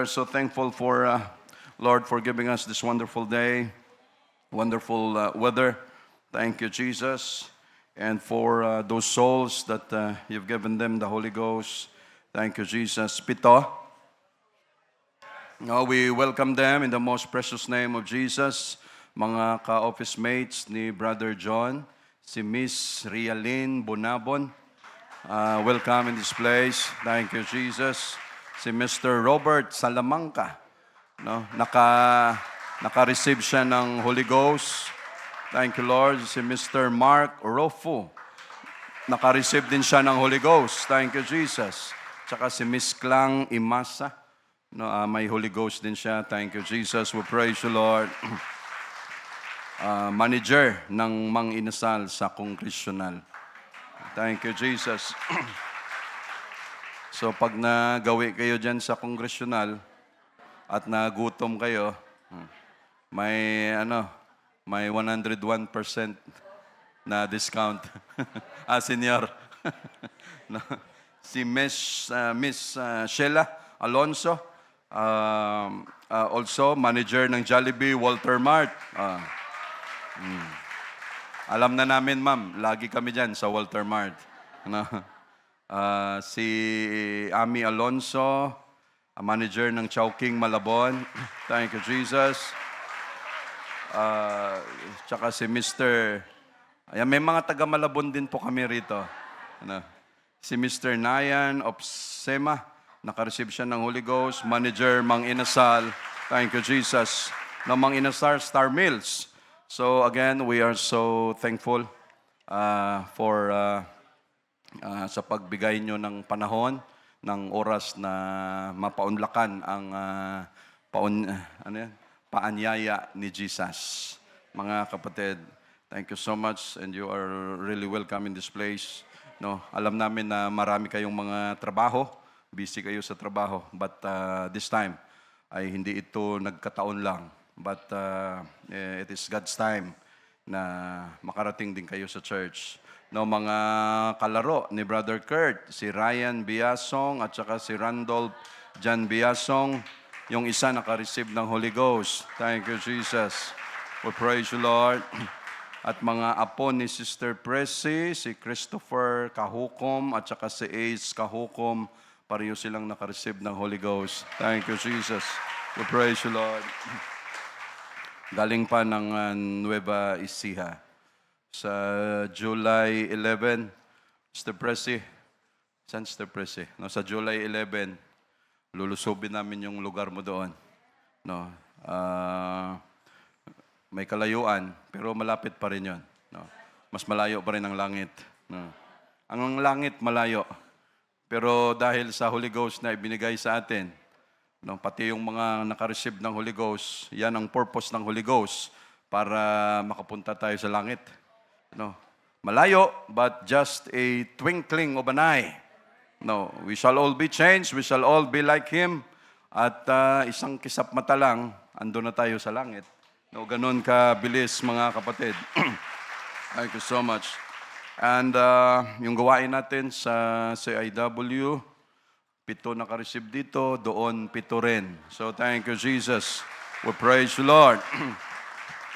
are so thankful for Lord for giving us this wonderful day, wonderful weather. Thank you, Jesus, and for those souls that you've given them the Holy Ghost. Thank you, Jesus. Pito. Now we welcome them in the most precious name of Jesus. Mga ka-office mates ni Brother John, si Miss Rialyn Bonabon. Welcome in this place. Thank you, Jesus. Si Mr. Robert Salamanca, no? Naka-receive siya ng Holy Ghost. Thank you, Lord. Si Mr. Mark Rofo, naka-receive din siya ng Holy Ghost. Thank you, Jesus. Tsaka si Miss Clang Imasa, no, may Holy Ghost din siya. Thank you, Jesus. We praise you, Lord. Manager ng Mang Inasal sa Congressional. Thank you, Jesus. So pag nagawi kayo dyan sa Congressional at nagutom kayo, may 101% na discount. Senior. No. Si Miss Sheila Alonso, also manager ng Jollibee Walter Mart. Alam na namin, ma'am, lagi kami dyan sa Walter Mart. Ano? Si Ami Alonso, manager ng Chowking Malabon. Thank you, Jesus. Tsaka si Mr. Ayan, may mga taga Malabon din po kami rito. Ano? Si Mr. Nayan of Sema, naka-receive siya ng Holy Ghost. Manager, Mang Inasal. Thank you, Jesus. Na Mang Inasal, Star Mills. So again, we are so thankful for sa pagbigay nyo ng panahon, ng oras na mapaunlakan ang paanyaya ni Jesus. Mga kapatid, thank you so much and you are really welcome in this place. No, alam namin na marami kayong mga trabaho, busy kayo sa trabaho, but this time ay hindi ito nagkataon lang. But it is God's time na makarating din kayo sa church. No, mga kalaro ni Brother Kurt, si Ryan Biasong at saka si Randolph Jan Biasong, yung isa naka-receive ng Holy Ghost. Thank you, Jesus. We praise you, Lord. At mga apo ni Sister Pressy, si Christopher Kahukom at saka si Ace Kahukom, pareho silang naka-receive ng Holy Ghost. Thank you, Jesus. We praise you, Lord. Galing pa ng Nueva Ecija. Sa July 11, Mr. Pressy, saan Mr. Pressy? No, sa July 11, lulusobin namin yung lugar mo doon. No, may kalayuan, pero malapit pa rin yun. No, mas malayo pa rin ang langit. No. Ang langit malayo, pero dahil sa Holy Ghost na ibinigay sa atin, no, pati yung mga naka-receive ng Holy Ghost, yan ang purpose ng Holy Ghost para makapunta tayo sa langit. No, malayo, but just a twinkling of an eye. No, we shall all be changed, we shall all be like Him. At isang kisap mata lang, ando na tayo sa langit. No, ganun kabilis mga kapatid. Thank you so much. And yung gawain natin sa CIW, 7 naka-receive dito, doon 7 rin. So thank you, Jesus. We praise you, Lord.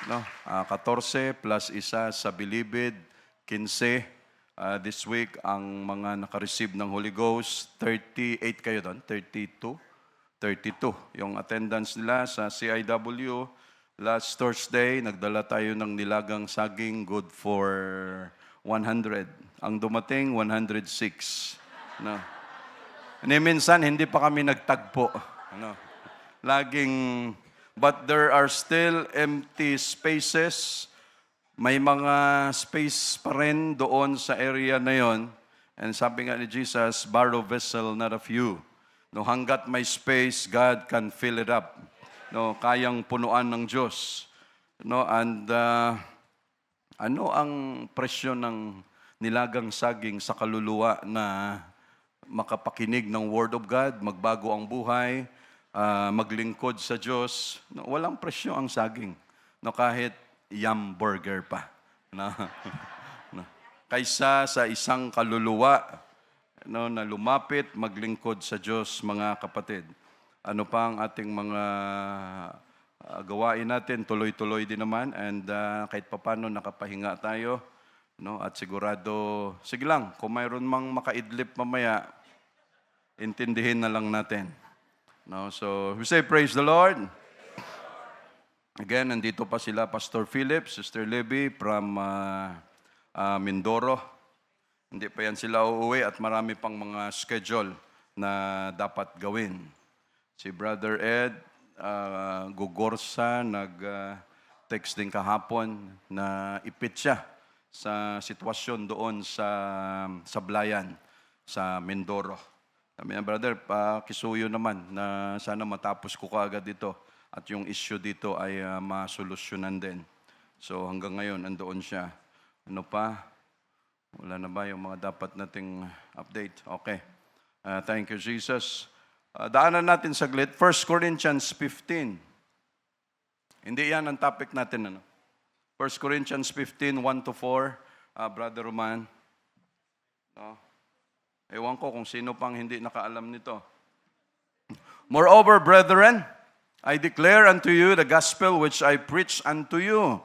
No, 14 plus isa sa Bilibid, 15. This week, ang mga naka-receive ng Holy Ghost, 38 kayo doon, 32 yung attendance nila sa CIW. Last Thursday, nagdala tayo ng nilagang saging, good for 100. Ang dumating, 106. No. Minsan, hindi pa kami nagtagpo. Ano? But there are still empty spaces. May mga space pa rin doon sa area na yon. And sabi nga ni Jesus, borrow vessel, not a few. No, hanggat may space, God can fill it up. No, kayang punuan ng Diyos. No, and ano ang presyo ng nilagang saging sa kaluluwa na makapakinig ng Word of God, magbago ang buhay, maglingkod sa Diyos? No, walang presyo ang saging. No, kahit yum burger pa. No, no. Kaysa sa isang kaluluwa, no, na lumapit, maglingkod sa Diyos, mga kapatid. ano pa ang ating mga gawain natin, tuloy-tuloy din naman. And kahit papano nakapahinga tayo. No? At sigurado, sige lang, kung mayroon mang makaidlip mamaya, intindihin na lang natin. No? So, we say praise the Lord. Again, nandito pa sila, Pastor Philip, Sister Libby from Mindoro. Hindi pa yan sila uuwi at marami pang mga schedule na dapat gawin. Si Brother Ed, Gugorsa, nag-text din kahapon na ipit siya sa sitwasyon doon sa Blayan, sa Mindoro. Sabi niya, brother, pakisuyo naman na sana matapos ko kaagad dito at yung issue dito ay masolusyonan din. So hanggang ngayon, andoon siya. Ano pa? Wala na ba yung mga dapat nating update? Okay. Thank you, Jesus. Daanan natin saglit. 1 Corinthians 15. Hindi yan ang topic natin. 1 Corinthians 15, 1-4. Brother Roman. No? Ewan ko kung sino pang hindi nakaalam nito. Moreover, brethren, I declare unto you the gospel which I preach unto you.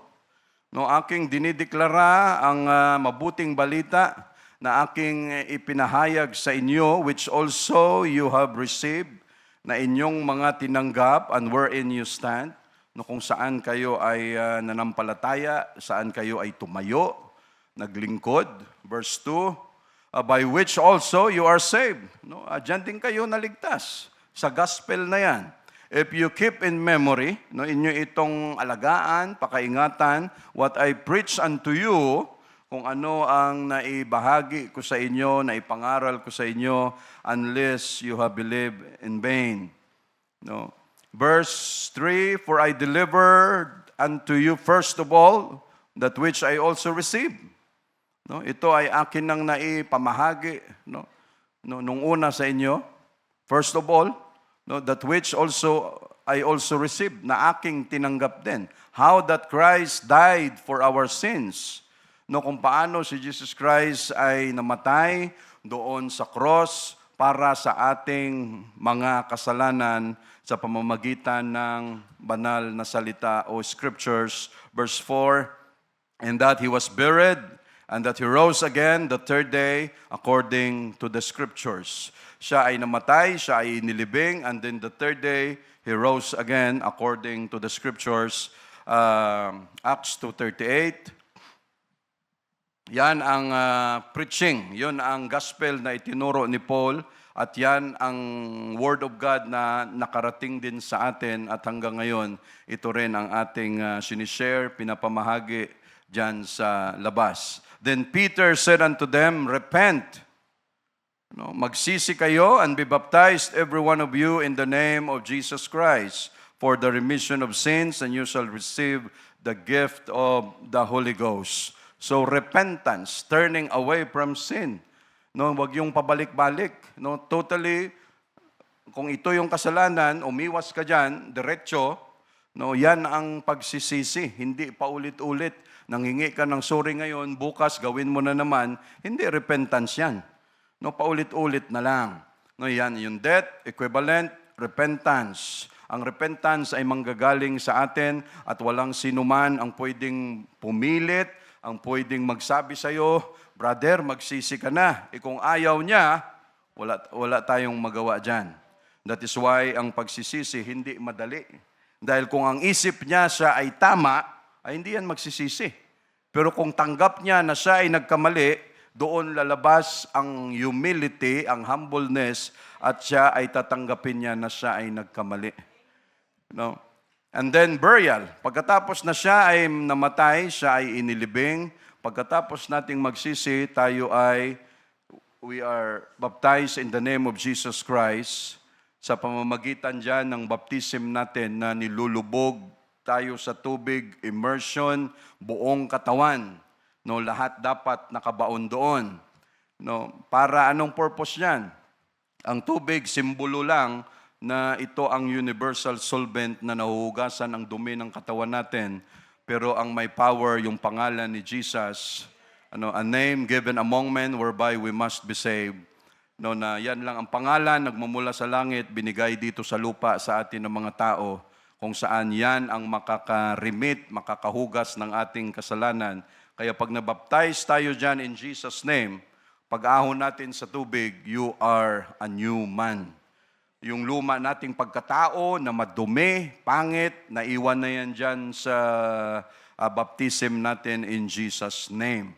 No, aking dinideklara ang mabuting balita na aking ipinahayag sa inyo, which also you have received, na inyong mga tinanggap and wherein you stand, no, kung saan kayo ay nanampalataya, saan kayo ay tumayo, naglingkod. Verse 2, by which also you are saved. No, diyan din kayo naligtas sa gospel na yan. If you keep in memory, no, inyo itong alagaan, pakaingatan, what I preach unto you, kung ano ang naibahagi ko sa inyo, naipangaral ko sa inyo, unless you have believed in vain. No. Verse 3, for I delivered unto you first of all that which I also received. No, ito ay akin nang naipamahagi, no, nung una sa inyo. First of all, no, that which also I also received, na aking tinanggap din. How that Christ died for our sins. No, kung paano si Jesus Christ ay namatay doon sa cross para sa ating mga kasalanan sa pamamagitan ng banal na salita o scriptures. Verse 4, and that He was buried, and that He rose again the third day according to the scriptures. Siya ay namatay, siya ay nilibing, and then the third day, He rose again according to the scriptures. Acts 2:38. Yan ang preaching, yun ang gospel na itinuro ni Paul, at yan ang word of God na nakarating din sa atin, at hanggang ngayon, ito rin ang ating sinishare, pinapamahagi dyan sa labas. Then Peter said unto them, repent. No, magsisi kayo and be baptized every one of you in the name of Jesus Christ for the remission of sins, and you shall receive the gift of the Holy Ghost. So repentance, turning away from sin. No, wag yung pabalik-balik. No, totally, kung ito yung kasalanan, umiwas ka diyan, diretso. No, yan ang pagsisisi, hindi paulit-ulit. Nanghingi ka ng sorry ngayon, bukas gawin mo na naman. Hindi repentance yan. No, paulit-ulit na lang. No, yan yung debt, equivalent, repentance. Ang repentance ay manggagaling sa atin at walang sinuman ang pwedeng pumilit, ang pwedeng magsabi sa iyo, brother, magsisi ka na. Kung ayaw niya, wala tayong magawa dyan. That is why ang pagsisisi hindi madali. Dahil kung ang isip niya siya ay tama, ay hindi yan magsisisi. Pero kung tanggap niya na siya ay nagkamali, doon lalabas ang humility, ang humbleness, at siya ay tatanggapin niya na siya ay nagkamali. No? And then burial. Pagkatapos na siya ay namatay, siya ay inilibing. Pagkatapos nating magsisi, we are baptized in the name of Jesus Christ. Sa pamamagitan dyan ng baptism natin na nilulubog tayo sa tubig, immersion, buong katawan. No, lahat dapat nakabaon doon. No, para anong purpose niyan? Ang tubig, simbolo lang na ito ang universal solvent na nahuhugasan ang dumi ng katawan natin. Pero ang may power, yung pangalan ni Jesus, a name given among men whereby we must be saved. no, na yan lang ang pangalan, nagmumula sa langit, binigay dito sa lupa sa atin ng mga tao, kung saan yan ang makaka-remit, makakahugas ng ating kasalanan. Kaya pag nabaptize tayo dyan in Jesus' name, pag-ahon natin sa tubig, you are a new man. Yung luma nating pagkatao na madumi, pangit, naiwan na yan dyan sa baptism natin in Jesus' name.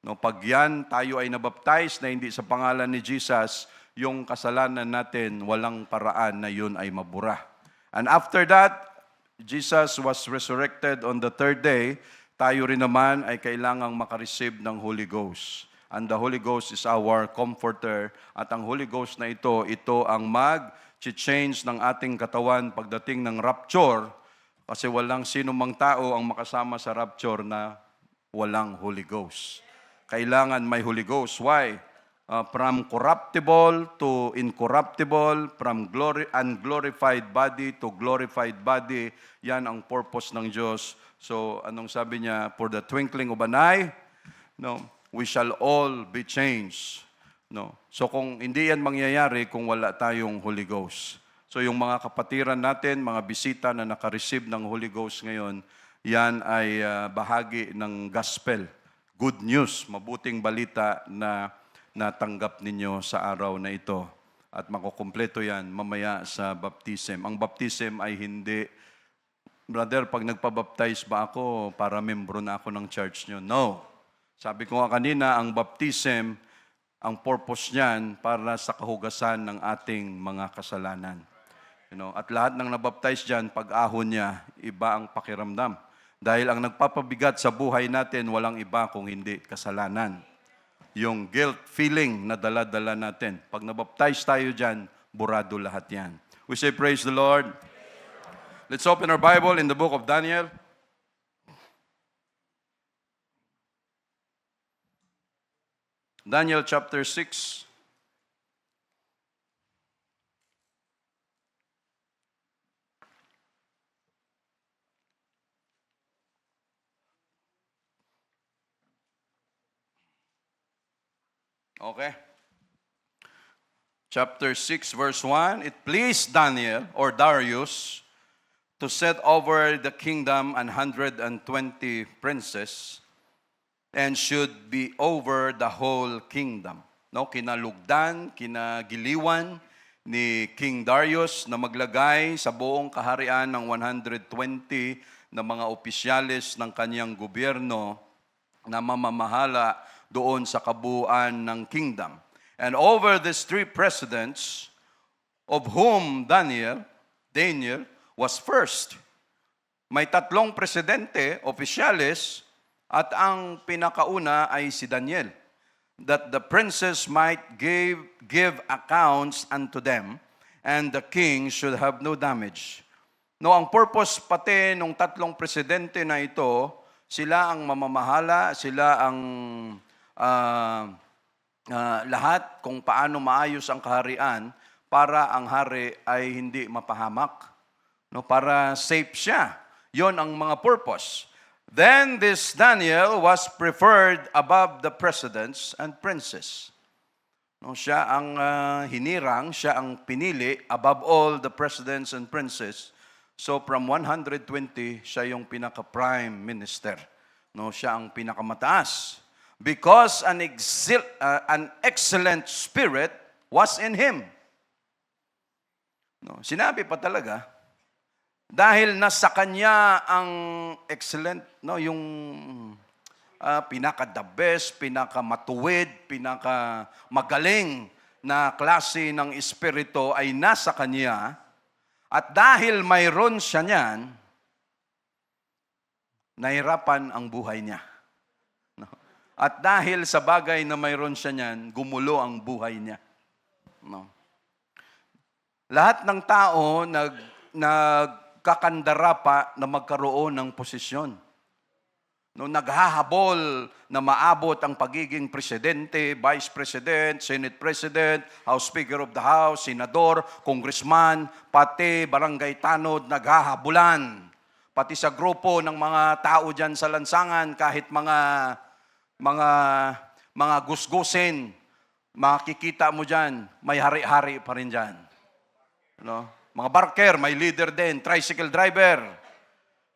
No, pag yan, tayo ay nabaptize na hindi sa pangalan ni Jesus, yung kasalanan natin, walang paraan na yun ay mabura. And after that, Jesus was resurrected on the third day, tayo rin naman ay kailangang makareceive ng Holy Ghost. And the Holy Ghost is our comforter. At ang Holy Ghost na ito ang mag-change ng ating katawan pagdating ng rapture. Kasi walang sino mang tao ang makasama sa rapture na walang Holy Ghost. Kailangan may Holy Ghost. Why? From corruptible to incorruptible, from unglorified body to glorified body, yan ang purpose ng Diyos. So, anong sabi niya? For the twinkling of an eye, no, we shall all be changed. No? So, kung hindi yan mangyayari kung wala tayong Holy Ghost. So, yung mga kapatiran natin, mga bisita na nakareceive ng Holy Ghost ngayon, yan ay bahagi ng gospel. Good news, mabuting balita na natanggap ninyo sa araw na ito. At makukumpleto yan mamaya sa baptism. Ang baptism ay hindi, brother, pag nagpabaptize ba ako para membro na ako ng church nyo? No. Sabi ko nga kanina, ang baptism, ang purpose niyan para sa kahugasan ng ating mga kasalanan. At lahat ng nabaptize dyan, pag-ahon niya, iba ang pakiramdam. Dahil ang nagpapabigat sa buhay natin, walang iba kung hindi kasalanan. Yung guilt feeling na dala-dala natin. Pag nabaptize tayo dyan, burado lahat yan. We say, praise the Lord. Let's open our Bible in the book of Daniel. Daniel chapter 6. Okay. Chapter 6, verse 1. It pleased Daniel, or Darius, to set over the kingdom 120 princes, and should be over the whole kingdom. No, kinalugdan, kinagiliwan ni King Darius na maglagay sa buong kaharian ng 120 na mga opisyalis ng kanyang gobyerno na mamamahala doon sa kabuuan ng kingdom. And over these three presidents, of whom Daniel was first. May tatlong presidente, opisyalis, at ang pinakauna ay si Daniel, that the princes might give accounts unto them, and the king should have no damage. No, ang purpose pati nung tatlong presidente na ito, sila ang mamamahala, sila ang lahat kung paano maayos ang kaharian para ang hari ay hindi mapahamak. No, para safe siya. Yon ang mga purpose. Then this Daniel was preferred above the presidents and princes. No, siya ang hinirang, siya ang pinili above all the presidents and princes. So from 120, siya yung pinaka-prime minister. No, siya ang pinakamataas. Because an excellent spirit was in him. No, sinabi pa talaga, dahil nasa kanya ang excellent, no, yung pinaka-the best, pinaka-matuwid, pinaka-magaling na klase ng espiritu ay nasa kanya, at dahil mayroon siya niyan, nahirapan ang buhay niya. At dahil sa bagay na mayroon siya niyan, gumulo ang buhay niya. No. Lahat ng tao nagkakandara pa na magkaroon ng posisyon. No, naghahabol na maabot ang pagiging presidente, vice president, senate president, house speaker of the house, senador, congressman, pati barangay tanod, naghahabulan. Pati sa grupo ng mga tao dyan sa lansangan, kahit mga gusgusin, makikita mo dyan, may hari-hari pa rin dyan. No? Mga barker, may leader din, tricycle driver.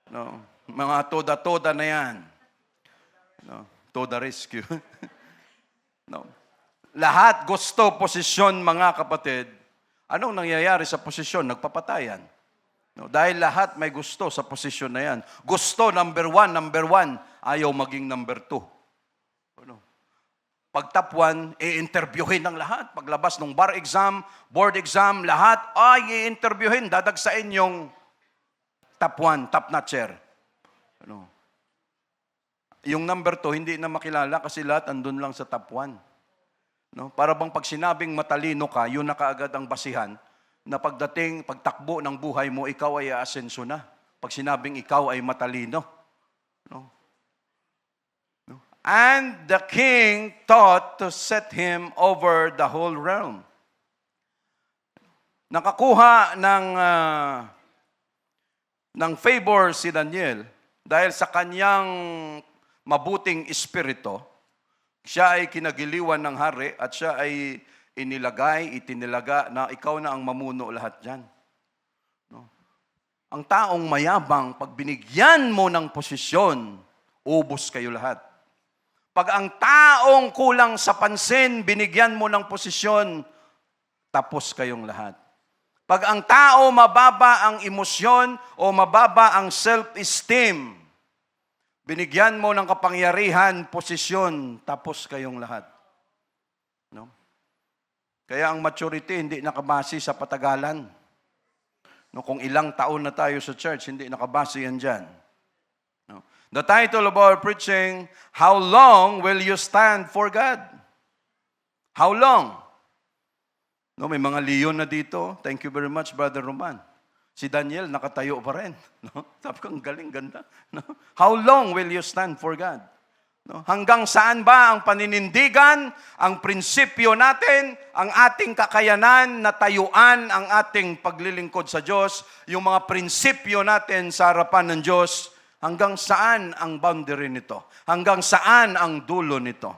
No? Mga toda-toda na yan. No? Toda rescue. No? Lahat gusto posisyon, mga kapatid. Anong nangyayari sa posisyon? Nagpapatayan. No? Dahil lahat may gusto sa posisyon na yan. Gusto, number one, ayaw maging number 2. Ano? Pag top 1, i-interviewin ng lahat. Paglabas ng bar exam, board exam, lahat ay i-interviewin. Dadagsain yung top 1, top notcher. Ano? Yung number 2, hindi na makilala kasi lahat andun lang sa top 1. No? Para bang pag sinabing matalino ka, yun na kaagad ang basihan na pagtakbo ng buhay mo, ikaw ay aasenso na. Pag sinabing ikaw ay matalino. No? No? And the king thought to set him over the whole realm. Nakakuha ng favor si Daniel dahil sa kanyang mabuting espiritu. Siya ay kinagiliwan ng hari at siya ay itinilaga na ikaw na ang mamuno lahat dyan. No? Ang taong mayabang, pag binigyan mo ng posisyon, ubos kayo lahat. Pag ang taong kulang sa pansin, binigyan mo ng posisyon, tapos kayong lahat. Pag ang tao mababa ang emosyon o mababa ang self-esteem, binigyan mo ng kapangyarihan, posisyon, tapos kayong lahat. No? Kaya ang maturity hindi nakabase sa patagalan. No, kung ilang taon na tayo sa church, hindi nakabase yan dyan. No? The title of our preaching, How Long Will You Stand for God? How long? No, may mga leon na dito. Thank you very much, Brother Roman. Si Daniel, nakatayo pa rin. No? Sabi ko, ang galing, ganda. No? How long will you stand for God? No? Hanggang saan ba ang paninindigan, ang prinsipyo natin, ang ating kakayanan na tayuan ang ating paglilingkod sa Diyos, yung mga prinsipyo natin sa harapan ng Diyos, hanggang saan ang boundary nito? Hanggang saan ang dulo nito?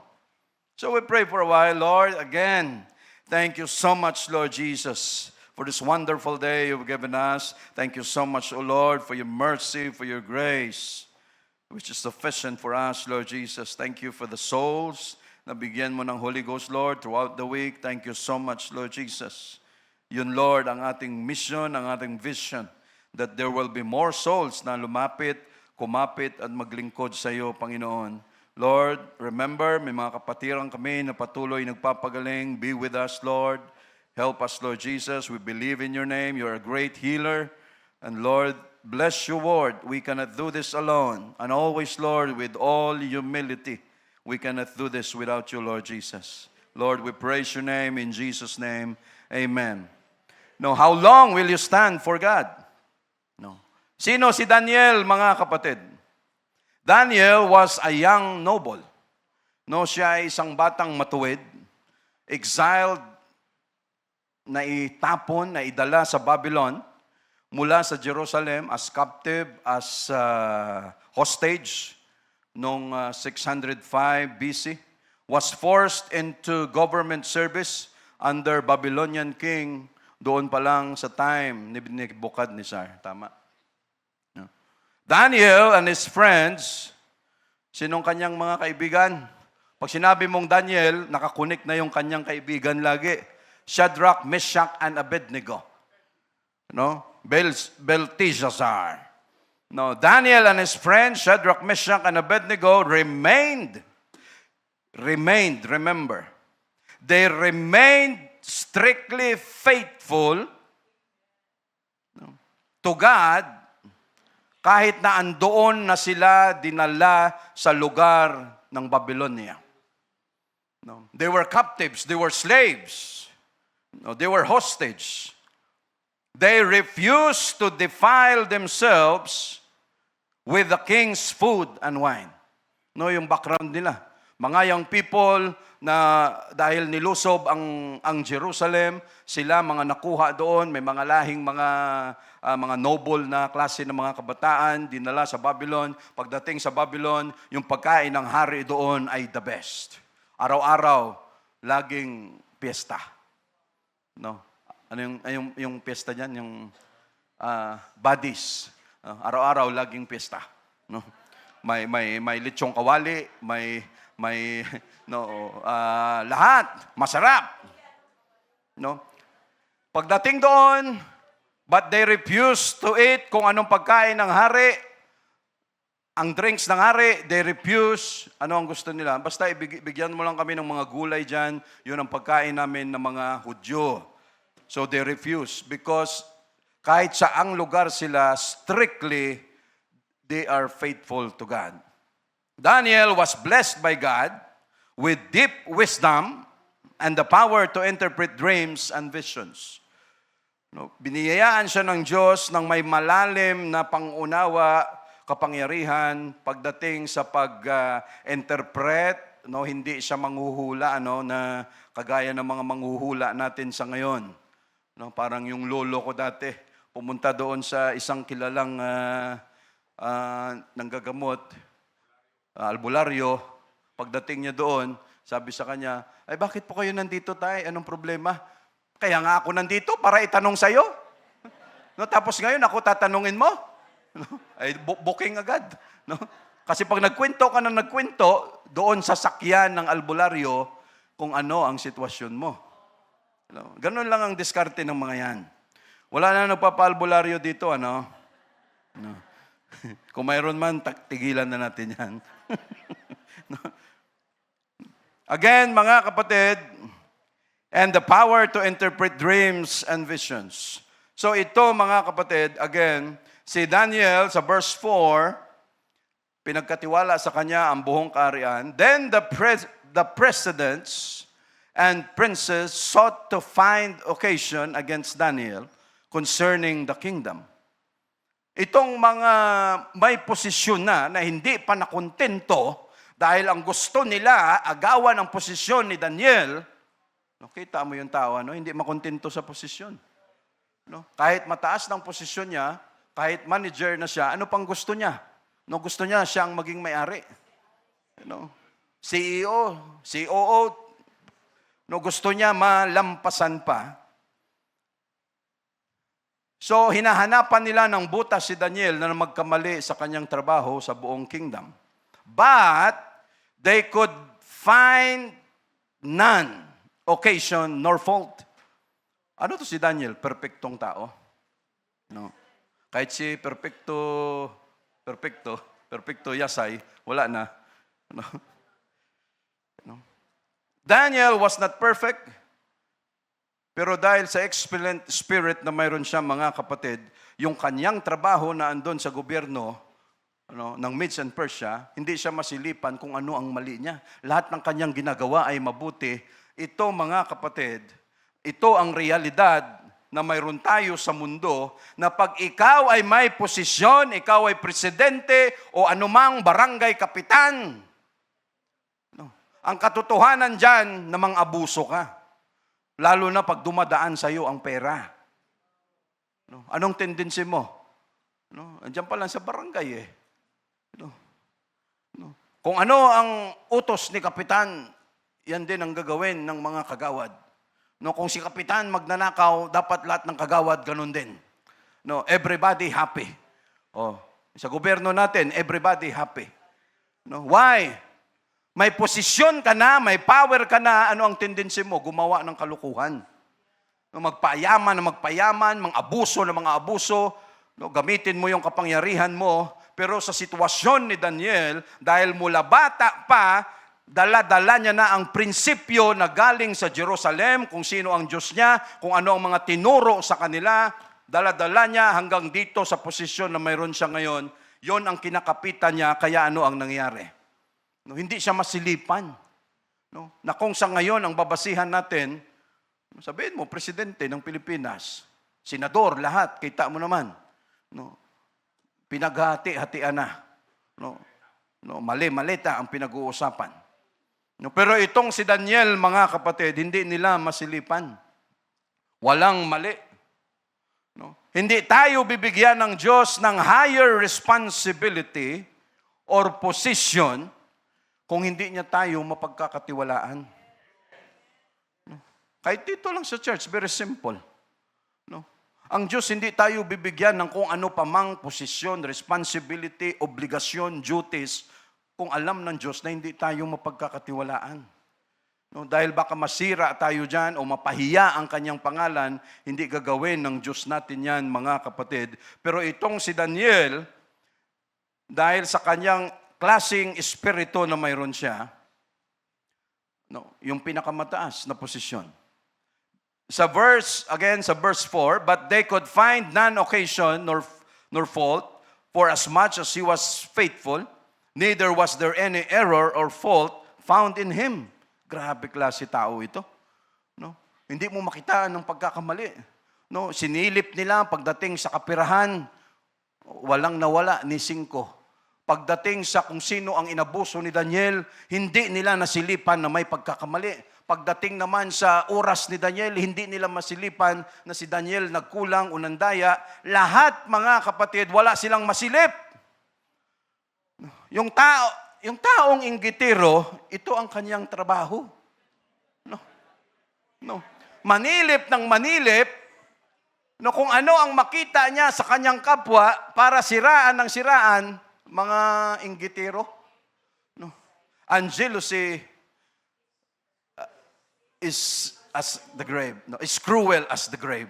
So we pray for a while, Lord. Again, thank you so much, Lord Jesus, for this wonderful day you've given us. Thank you so much, O Lord, for your mercy, for your grace, which is sufficient for us, Lord Jesus. Thank you for the souls na bigyan mo ng Holy Ghost, Lord, throughout the week. Thank you so much, Lord Jesus. Yun, Lord, ang ating mission, ang ating vision, that there will be more souls na lumapit, kumapit, at maglingkod sa iyo, Panginoon. Lord, remember, may mga kapatiran kami na patuloy nagpapagaling. Be with us, Lord. Help us, Lord Jesus. We believe in your name. You're a great healer. And Lord, bless you, Lord. We cannot do this alone. And always, Lord, with all humility, we cannot do this without you, Lord Jesus. Lord, we praise your name in Jesus' name. Amen. Now, how long will you stand for God? No. Sino si Daniel, mga kapatid? Daniel was a young noble. No, siya ay isang batang matuwid, exiled, na itapon, na idala sa Babylon, mula sa Jerusalem as captive, as hostage, noong 605 BC, was forced into government service under Babylonian king, doon pa lang sa time ni Nebuchadnezzar. Tama? No. Daniel and his friends, sinong kanyang mga kaibigan? Pag sinabi mong Daniel, nakakunik na yung kanyang kaibigan lagi. Shadrach, Meshach, and Abednego. No? Belteshazzar. No, Daniel and his friends, Shadrach, Meshach, and Abednego remained, remember. They remained strictly faithful to God kahit na andoon na sila dinala sa lugar ng Babylonia. No, they were captives, they were slaves. No, they were hostage. They refused to defile themselves with the king's food and wine. No, yung background nila. Mga young people na dahil nilusob ang Jerusalem, sila mga nakuha doon, may mga lahing mga noble na klase ng mga kabataan, dinala sa Babylon. Pagdating sa Babylon, yung pagkain ng hari doon ay the best. Araw-araw, laging piyesta. No? Ano yung piyesta niyan? Yung bodies. Araw-araw laging piyesta. No? May lechong kawali, may lahat masarap. No? Pagdating doon, but they refuse to eat kung anong pagkain ng hari. Ang drinks ng hari, they refuse. Ano ang gusto nila? Basta bigyan mo lang kami ng mga gulay dyan. Yun ang pagkain namin ng mga Hudyo. So they refuse because kahit saang lugar sila, strictly, they are faithful to God. Daniel was blessed by God with deep wisdom and the power to interpret dreams and visions. No, biniyayaan siya ng Diyos ng may malalim na pangunawa, kapangyarihan pagdating sa pag-interpret, no, hindi siya manghuhula na kagaya ng mga manghuhula natin sa ngayon. No, parang yung lolo ko dati, pumunta doon sa isang kilalang nanggagamot, albularyo. Pagdating niya doon, sabi sa kanya, ay bakit po kayo nandito tay? Anong problema? Kaya nga ako nandito para itanong sa'yo. No, tapos ngayon ako tatanungin mo. No? Ay booking agad. No? Kasi pag nagkwento ka na nagkwento, doon sa sakyan ng albularyo kung ano ang sitwasyon mo. No? Ganun lang ang diskarte ng mga yan. Wala na nagpapaalbularyo dito, ano? No. Kung mayroon man, tigilan na natin yan. No? Again, mga kapatid, and the power to interpret dreams and visions. So ito, mga kapatid, again, si Daniel sa verse 4, pinagkatiwala sa kanya ang buong kaharian. Then the presidents and princes sought to find occasion against Daniel concerning the kingdom. Itong mga may posisyon na hindi pa nakontento dahil ang gusto nila agawan ang posisyon ni Daniel. Nakita mo yung tao, hindi makontento sa posisyon. No? Kahit mataas ng posisyon niya, kahit manager na siya, ano pang gusto niya? No, gusto niya siyang maging may-ari. CEO, COO, no, gusto niya malampasan pa. So, hinahanapan nila ng butas si Daniel na magkamali sa kanyang trabaho sa buong kingdom. But, they could find none occasion nor fault. Ano to si Daniel? Perfectong tao. No. Kahit si perfecto yasay, wala na. No. No. Daniel was not perfect, pero dahil sa excellent spirit na mayroon siya, mga kapatid, yung kanyang trabaho na andon sa gobyerno ng Medes and Persia, hindi siya masilipan kung ano ang mali niya. Lahat ng kanyang ginagawa ay mabuti. Ito, mga kapatid, ito ang realidad na mayroon tayo sa mundo na pag ikaw ay may posisyon, ikaw ay presidente o anumang barangay kapitan, ang katotohanan dyan, namang abuso ka. Lalo na pag dumadaan sa iyo ang pera. Anong tendency mo? Andiyan pa lang sa barangay . Kung ano ang utos ni kapitan, yan din ang gagawin ng mga kagawad. Kung si kapitan magnanakaw, dapat lahat ng kagawad ganun din. Everybody happy. Sa gobyerno natin, everybody happy. Why? May posisyon ka na, may power ka na, ano ang tendency mo? Gumawa ng kalukuhan. Magpayaman na magpayaman, mga abuso na mga abuso, gamitin mo yung kapangyarihan mo, pero sa sitwasyon ni Daniel, dahil mula bata pa, dala-dala niya na ang prinsipyo na galing sa Jerusalem, kung sino ang Diyos niya, kung ano ang mga tinuro sa kanila, dala-dala niya hanggang dito sa posisyon na mayroon siya ngayon, yon ang kinakapitan niya, kaya ano ang nangyari. Hindi siya masilipan. Na kung sa ngayon ang babasihan natin, sabihin mo, presidente ng Pilipinas, senador, lahat, kita mo naman. Pinaghati-hatian na. Mali-malita ang pinag-uusapan. Pero itong si Daniel, mga kapatid, hindi nila masilipan. Walang mali. Hindi tayo bibigyan ng Diyos ng higher responsibility or position kung hindi niya tayo mapagkakatiwalaan. Kahit dito lang sa church, very simple. No? Ang Diyos hindi tayo bibigyan ng kung ano pa mang posisyon, responsibility, obligasyon, duties, kung alam ng Diyos na hindi tayo mapagkakatiwalaan. No, dahil baka masira tayo dyan o mapahiya ang kanyang pangalan, hindi gagawin ng Diyos natin yan, mga kapatid. Pero itong si Daniel, dahil sa kanyang klaseng espiritu na mayroon siya, no, yung pinakamataas na posisyon. Sa verse 4, but they could find none occasion nor fault, for as much as he was faithful, neither was there any error or fault found in him. Grabe klase tao ito. No? Hindi mo makitaan ng pagkakamali. No? Sinilip nila pagdating sa kapirahan, walang nawala ni 5. Pagdating sa kung sino ang inabuso ni Daniel, hindi nila nasilipan na may pagkakamali. Pagdating naman sa oras ni Daniel, hindi nila masilipan na si Daniel nagkulang, unandaya. Lahat, mga kapatid, wala silang masilip. Yung taong inggitero, ito ang kanyang trabaho. No. Manilip ng manilip, no, kung ano ang makita niya sa kanyang kapwa para siraan ng siraan, mga inggitero. No. And jealousy is as the grave. No, is cruel as the grave.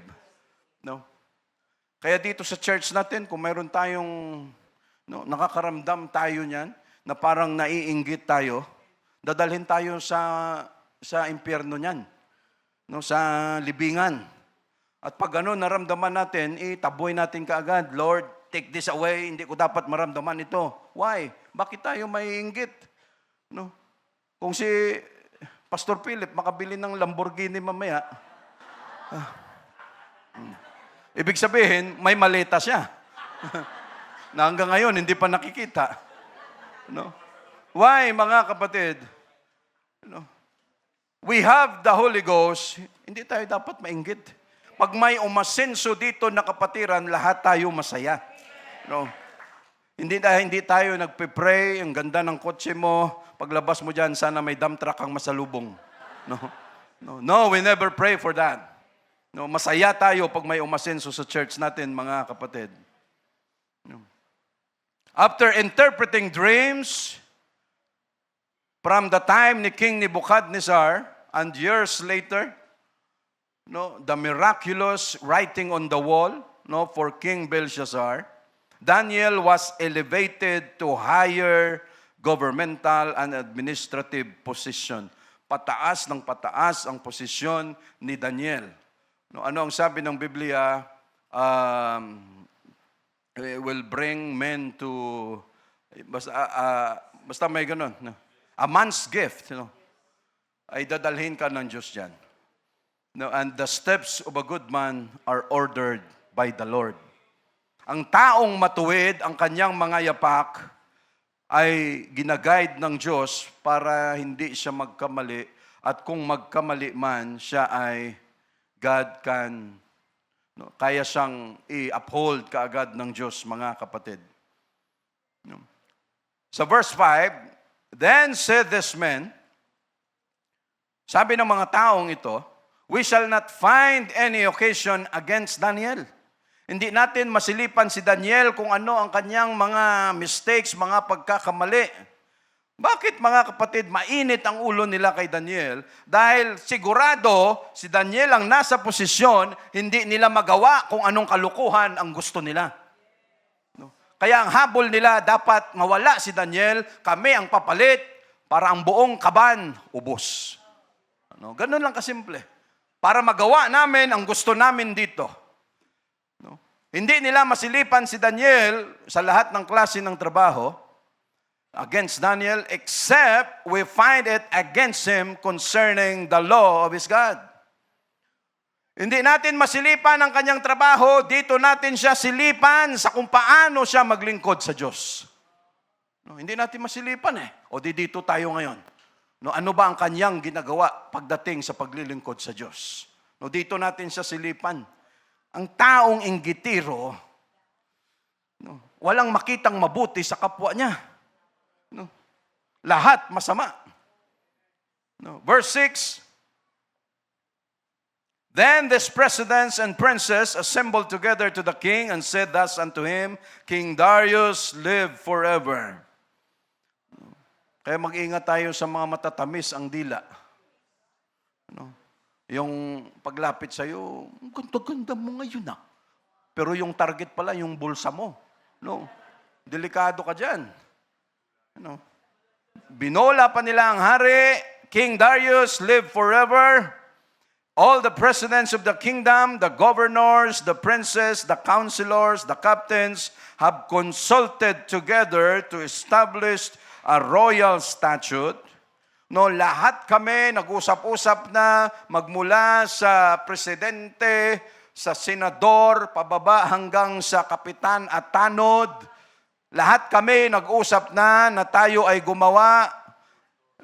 No. Kaya dito sa church natin, kung mayroon tayong nakakaramdam tayo niyan, na parang naiinggit tayo, dadalhin tayo sa impyerno niyan, no, sa libingan. At pag naramdaman natin, taboy natin kaagad, Lord, take this away, hindi ko dapat maramdaman ito. Why? Bakit tayo maiinggit? No? Kung si Pastor Philip makabili ng Lamborghini mamaya, ibig sabihin, may maleta siya. Na hanggang ngayon, hindi pa nakikita. No? Why, mga kapatid? No? We have the Holy Ghost, hindi tayo dapat mainggit. Pag may umasenso dito na kapatiran, lahat tayo masaya. No? Hindi tayo nagpe-pray, ang ganda ng kotse mo, paglabas mo dyan, sana may dump truck kang masalubong. No, we never pray for that. No, masaya tayo pag may umasenso sa church natin, mga kapatid. No. After interpreting dreams, from the time ni King Nebuchadnezzar, and years later, no, the miraculous writing on the wall, no, for King Belshazzar, Daniel was elevated to higher governmental and administrative position. Pataas ng pataas ang posisyon ni Daniel. No, ano ang sabi ng Biblia? Will bring men to, basta may ganun. No? A man's gift, ay dadalhin ka ng Diyos dyan. No, and the steps of a good man are ordered by the Lord. Ang taong matuwid, ang kanyang mga yapak, ay ginaguide ng Diyos para hindi siya magkamali. At kung magkamali man, siya ay God can, kaya siyang i-uphold kaagad ng Diyos, mga kapatid. Sa verse 5, then said this man, sabi ng mga taong ito, we shall not find any occasion against Daniel. Hindi natin masilipan si Daniel kung ano ang kanyang mga mistakes, mga pagkakamali. Bakit, mga kapatid, mainit ang ulo nila kay Daniel? Dahil sigurado si Daniel ang nasa posisyon, hindi nila magawa kung anong kalukuhan ang gusto nila. Kaya ang habol nila, dapat mawala si Daniel, kami ang papalit para ang buong kaban ubos. Ganun lang kasimple. Para magawa namin ang gusto namin dito. Hindi nila masilipan si Daniel sa lahat ng klase ng trabaho against Daniel, except we find it against him concerning the law of his God. Hindi natin masilipan ang kanyang trabaho, dito natin siya silipan sa kung paano siya maglingkod sa Diyos. Hindi natin masilipan O dito tayo ngayon. Ano ba ang kanyang ginagawa pagdating sa paglilingkod sa Diyos? Dito natin siya silipan. Ang taong inggitiro, walang makitang mabuti sa kapwa niya. Lahat masama. Verse 6, Then these presidents and princes assembled together to the king and said thus unto him, King Darius, live forever. Kaya mag-ingat tayo sa mga matatamis ang dila. Ano? Yung paglapit sa'yo, ganda-ganda mo ngayon . Pero yung target pala, yung bulsa mo. No? Delikado ka dyan. Ano? Binola pa nila ang hari, King Darius, live forever. All the presidents of the kingdom, the governors, the princes, the counselors, the captains have consulted together to establish a royal statute. No, lahat kami nag-usap-usap na magmula sa presidente, sa senador, pababa hanggang sa kapitan at tanod. Lahat kami nag-usap na tayo ay gumawa,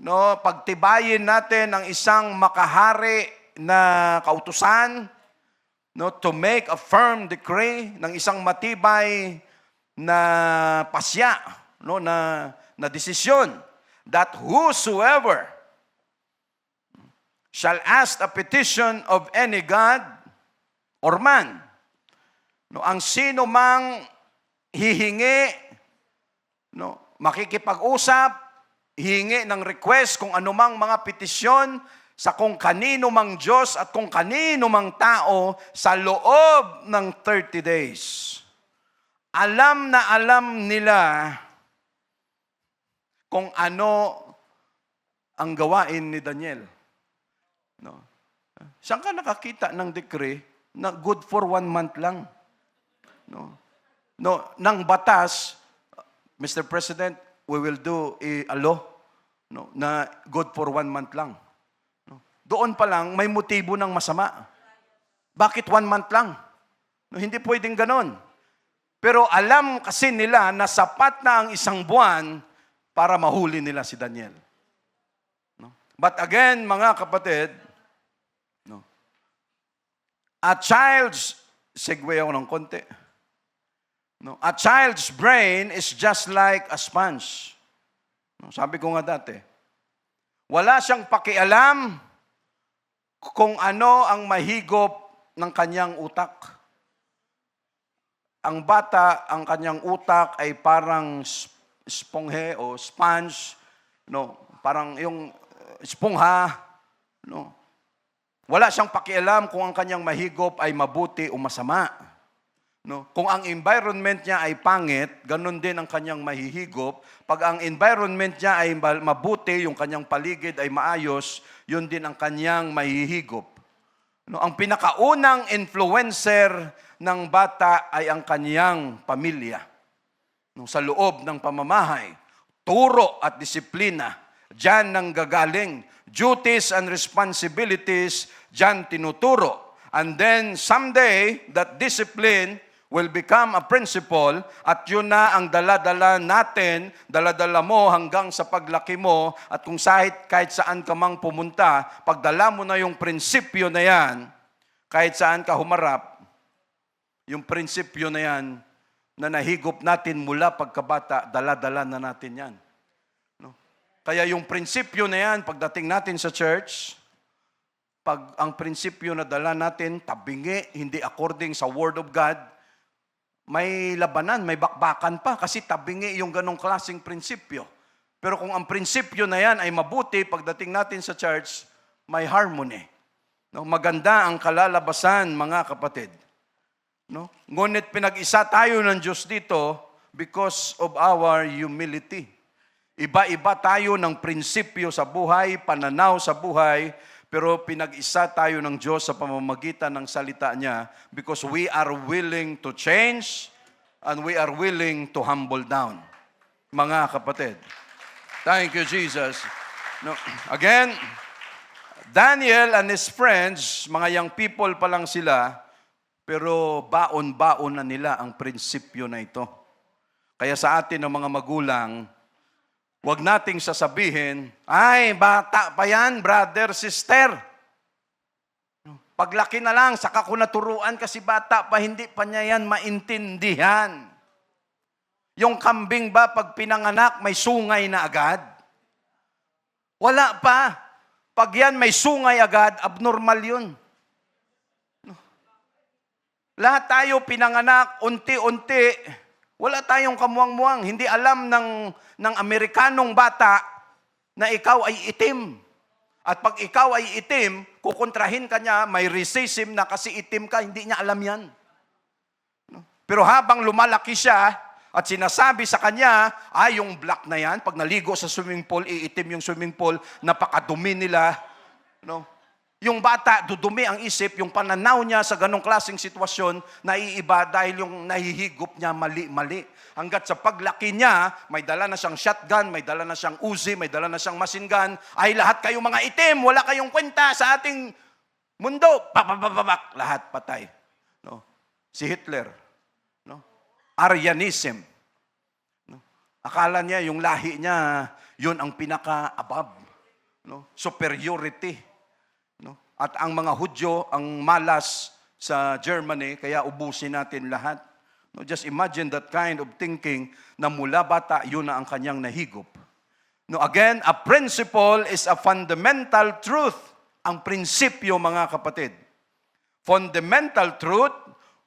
no, pagtibayin natin ang isang makahari na kautusan, no, to make a firm decree ng isang matibay na pasya, no, na desisyon, that whosoever shall ask a petition of any god or man, no, ang sino mang hihingi, no, makikipag-usap, hihingi ng request kung anumang mga petisyon sa kung kanino mang Diyos at kung kanino mang tao sa loob ng 30 days. Alam na alam nila kung ano ang gawain ni Daniel. No? Saan ka nakakita ng decree na good for 1 month lang? No? No, ng batas, Mr. President, we will do a law, no, na good for 1 month lang. Doon pa lang, may motibo ng masama. Bakit 1 month lang? No, hindi pwedeng ganon. Pero alam kasi nila na sapat na ang 1 buwan para mahuli nila si Daniel. No? But again, mga kapatid, no, segue ako ng konti. No, a child's brain is just like a sponge. No, sabi ko nga dati, wala siyang pakialam kung ano ang mahigop ng kanyang utak. Ang bata, ang kanyang utak ay parang sponghe o sponge, no, parang yung spongha, no. Wala siyang pakialam kung ang kanyang mahigop ay mabuti o masama. No, kung ang environment niya ay pangit, ganun din ang kanyang mahihigop. Pag ang environment niya ay mabuti, yung kanyang paligid ay maayos, yun din ang kanyang mahihigop. No, ang pinakaunang influencer ng bata ay ang kanyang pamilya. No, sa loob ng pamamahay, turo at disiplina, diyan nang gagaling. Duties and responsibilities, diyan tinuturo. And then someday, that discipline will become a principle at yun na ang dala-dala natin, dala-dala mo hanggang sa paglaki mo at kung kahit saan ka mang pumunta, pagdala mo na yung prinsipyo na yan, kahit saan ka humarap, yung prinsipyo na yan na nahigop natin mula pagkabata, dala-dala na natin yan. No? Kaya yung prinsipyo na yan, pagdating natin sa church, pag ang prinsipyo na dala natin, tabingi, hindi according sa Word of God, may labanan, may bakbakan pa kasi tabingi yung ganong klaseng prinsipyo. Pero kung ang prinsipyo na yan ay mabuti, pagdating natin sa church, may harmony. No? Maganda ang kalalabasan, mga kapatid. No? Ngunit pinag-isa tayo ng Diyos dito because of our humility. Iba-iba tayo ng prinsipyo sa buhay, pananaw sa buhay, pero pinag-isa tayo ng Diyos sa pamamagitan ng salita niya because we are willing to change and we are willing to humble down. Mga kapatid. Thank you, Jesus. No, again, Daniel and his friends, mga young people pa lang sila, pero baon-baon na nila ang prinsipyo na ito. Kaya sa atin ng mga magulang, huwag nating sasabihin, ay, bata pa yan, brother, sister. Paglaki na lang, saka ko naturuan kasi bata pa, hindi pa niya yan maintindihan. Yung kambing ba, pag pinanganak, may sungay na agad? Wala pa. Pag yan may sungay agad, abnormal yun. Lahat tayo pinanganak, unti-unti. Wala tayong kamuang-muang. Hindi alam ng Amerikanong bata na ikaw ay itim. At pag ikaw ay itim, kukontrahin ka niya, may racism na kasi itim ka, hindi niya alam yan. Pero habang lumalaki siya, at sinasabi sa kanya, yung black na yan, pag naligo sa swimming pool, iitim yung swimming pool, napakadumi nila. No? Yung bata, dudumi ang isip, yung pananaw niya sa ganong klaseng sitwasyon, naiiba dahil yung nahihigop niya mali-mali. Hanggat sa paglaki niya, may dala na siyang shotgun, may dala na siyang Uzi, may dala na siyang machine gun, ay lahat kayong mga itim, wala kayong kwenta sa ating mundo. Papapapap, lahat patay. No? Si Hitler, no? Aryanism. No? Akala niya yung lahi niya, yun ang pinaka-above. No? Superiority. No? At ang mga Hudyo, ang malas sa Germany, kaya ubusin natin lahat. No? Just imagine that kind of thinking na mula bata, yun na ang kanyang nahigop. No? Again, a principle is a fundamental truth. Ang prinsipyo, mga kapatid. Fundamental truth,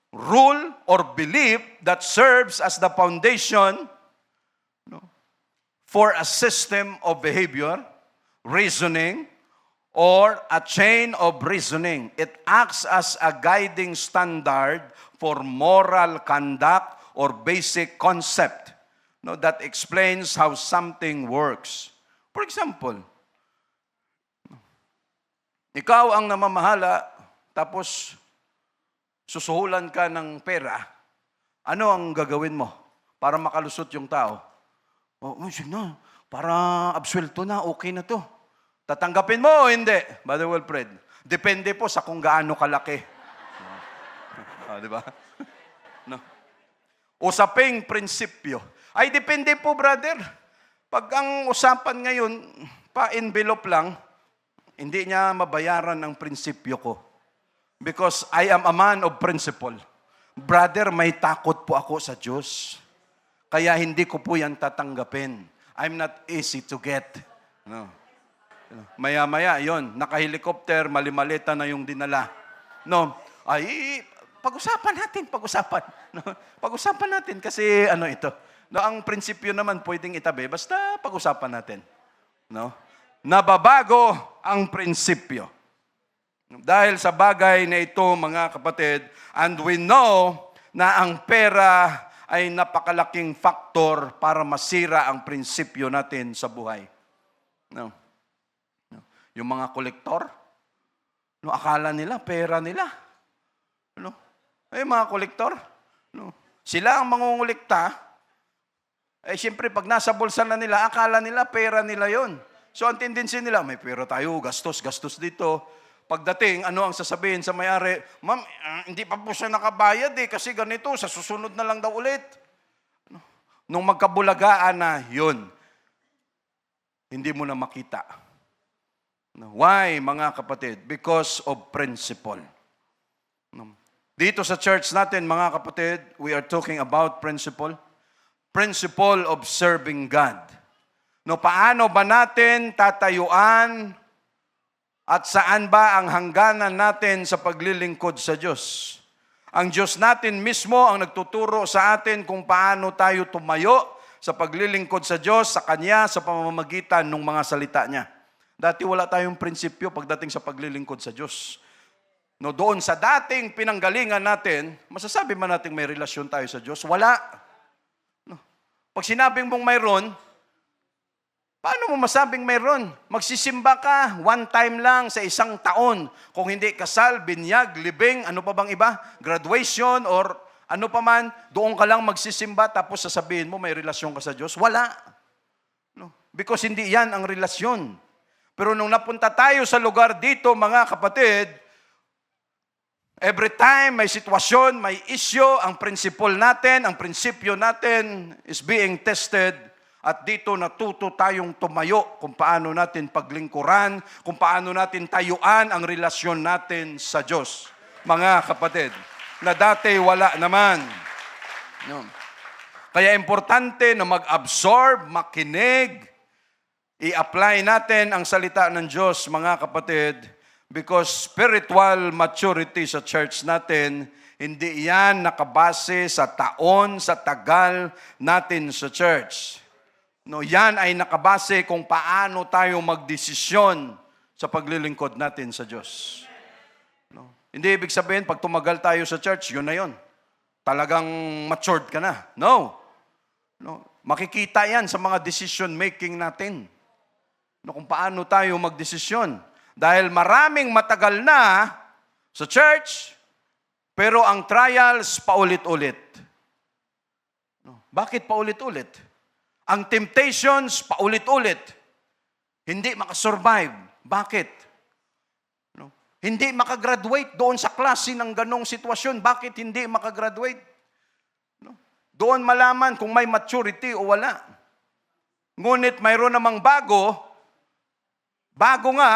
rule or belief that serves as the foundation for a system of behavior, reasoning, or a chain of reasoning. It acts as a guiding standard for moral conduct or basic concept that explains how something works. For example, ikaw ang namamahala, tapos susuhulan ka ng pera, ano ang gagawin mo para makalusot yung tao? Sige na, para absuelto na, okay na to. Tatanggapin mo o hindi? Brother Wilfred, depende po sa kung gaano kalaki. Di ba? No. Usaping prinsipyo. Ay, depende po, brother. Pag ang usapan ngayon, pa-envelope lang, hindi niya mabayaran ang prinsipyo ko. Because I am a man of principle. Brother, may takot po ako sa Diyos. Kaya hindi ko po yan tatanggapin. I'm not easy to get. No. Maya-maya, yon, naka-helicopter, mali-malita na yung dinala. No, ay, pag-usapan natin. No, pag-usapan natin kasi ito. No, ang prinsipyo naman pwedeng itabi, basta pag-usapan natin. No? Nababago ang prinsipyo. Dahil sa bagay na ito, mga kapatid, and we know na ang pera ay napakalaking faktor para masira ang prinsipyo natin sa buhay. No. Yung mga kolektor, akala nila, pera nila. Mga kolektor, sila ang mangungulekta, siyempre pag nasa bulsa na nila, akala nila, pera nila yon. So ang tendency nila, may pera tayo, gastos dito. Pagdating, ano ang sasabihin sa may-ari? Ma'am, hindi pa po siya nakabayad kasi ganito, sa susunod na lang daw ulit. Nung magkabulagaan na, yun, hindi mo na makita. Why, mga kapatid? Because of principle. Dito sa church natin, mga kapatid, we are talking about principle. Principle of serving God. Paano ba natin tatayuan at saan ba ang hangganan natin sa paglilingkod sa Diyos? Ang Diyos natin mismo ang nagtuturo sa atin kung paano tayo tumayo sa paglilingkod sa Diyos, sa Kanya, sa pamamagitan ng mga salita Niya. Dati wala tayong prinsipyo pagdating sa paglilingkod sa Diyos. Doon sa dating pinanggalingan natin, masasabi man natin may relasyon tayo sa Diyos? Wala. Pag sinabing mong mayroon, paano mo masabing mayroon? Magsisimba ka one time lang sa isang taon. Kung hindi kasal, binyag, libing, ano pa bang iba? Graduation or ano pa man, doon ka lang magsisimba tapos sasabihin mo may relasyon ka sa Diyos. Wala. Because hindi yan ang relasyon. Pero nung napunta tayo sa lugar dito, mga kapatid, every time may sitwasyon, may issue, ang principle natin, ang prinsipyo natin is being tested. At dito natuto tayong tumayo kung paano natin paglingkuran, kung paano natin tayuan ang relasyon natin sa Diyos. Mga kapatid, na dati wala naman. Kaya importante na mag-absorb, makinig, i-apply natin ang salita ng Diyos, mga kapatid, because spiritual maturity sa church natin, Hindi yan nakabase sa taon, sa tagal natin sa church. No, yan ay nakabase kung paano tayo magdesisyon sa paglilingkod natin sa Diyos. No? Hindi ibig sabihin, pag tumagal tayo sa church, yun na yun. Talagang matured ka na. No. No. Makikita yan sa mga decision making natin. No, kung paano tayo magdesisyon. Dahil maraming matagal na sa church, pero ang trials paulit-ulit. No. Bakit paulit-ulit? Ang temptations paulit-ulit. Hindi makasurvive. Bakit? No? Hindi makagraduate doon sa klase ng ganong sitwasyon. Bakit hindi makagraduate? No? Doon malaman kung may maturity o wala. Ngunit mayroon namang bago nga,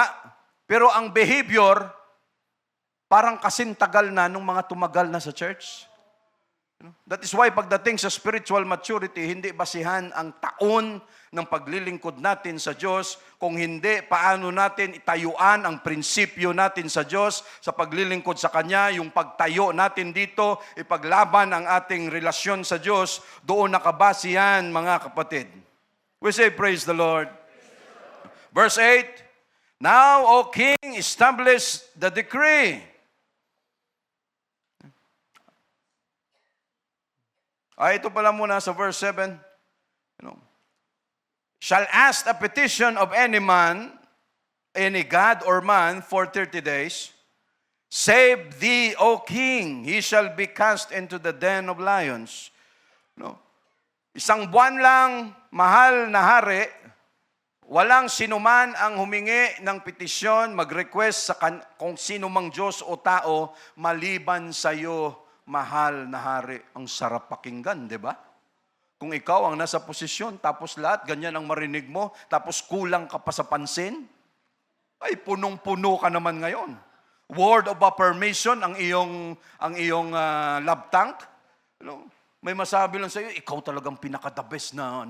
pero ang behavior, parang kasing tagal na nung mga tumagal na sa church. That is why pagdating sa spiritual maturity, hindi basihan ang taon ng paglilingkod natin sa Diyos, kung hindi, paano natin itayuan ang prinsipyo natin sa Diyos sa paglilingkod sa Kanya, yung pagtayo natin dito, ipaglaban ang ating relasyon sa Diyos, doon nakabase yan, mga kapatid. We say, praise the Lord. Verse 8, Now, O King, establish the decree. Ito pala muna sa verse 7. Shall ask a petition of any man, any god or man, for 30 days. Save thee, O King, he shall be cast into the den of lions. No? Isang buwan lang, mahal na hari, walang sinuman ang humingi ng petisyon, mag-request sa kung sino mang Diyos o tao, maliban sa iyo, mahal na hari. Ang sarap pakinggan, di ba? Kung ikaw ang nasa posisyon, tapos lahat, ganyan ang marinig mo, tapos kulang ka pa sa pansin, ay punong-puno ka naman ngayon. Word of affirmation ang iyong love tank. May masabi lang sa iyo, ikaw talagang pinaka-the best na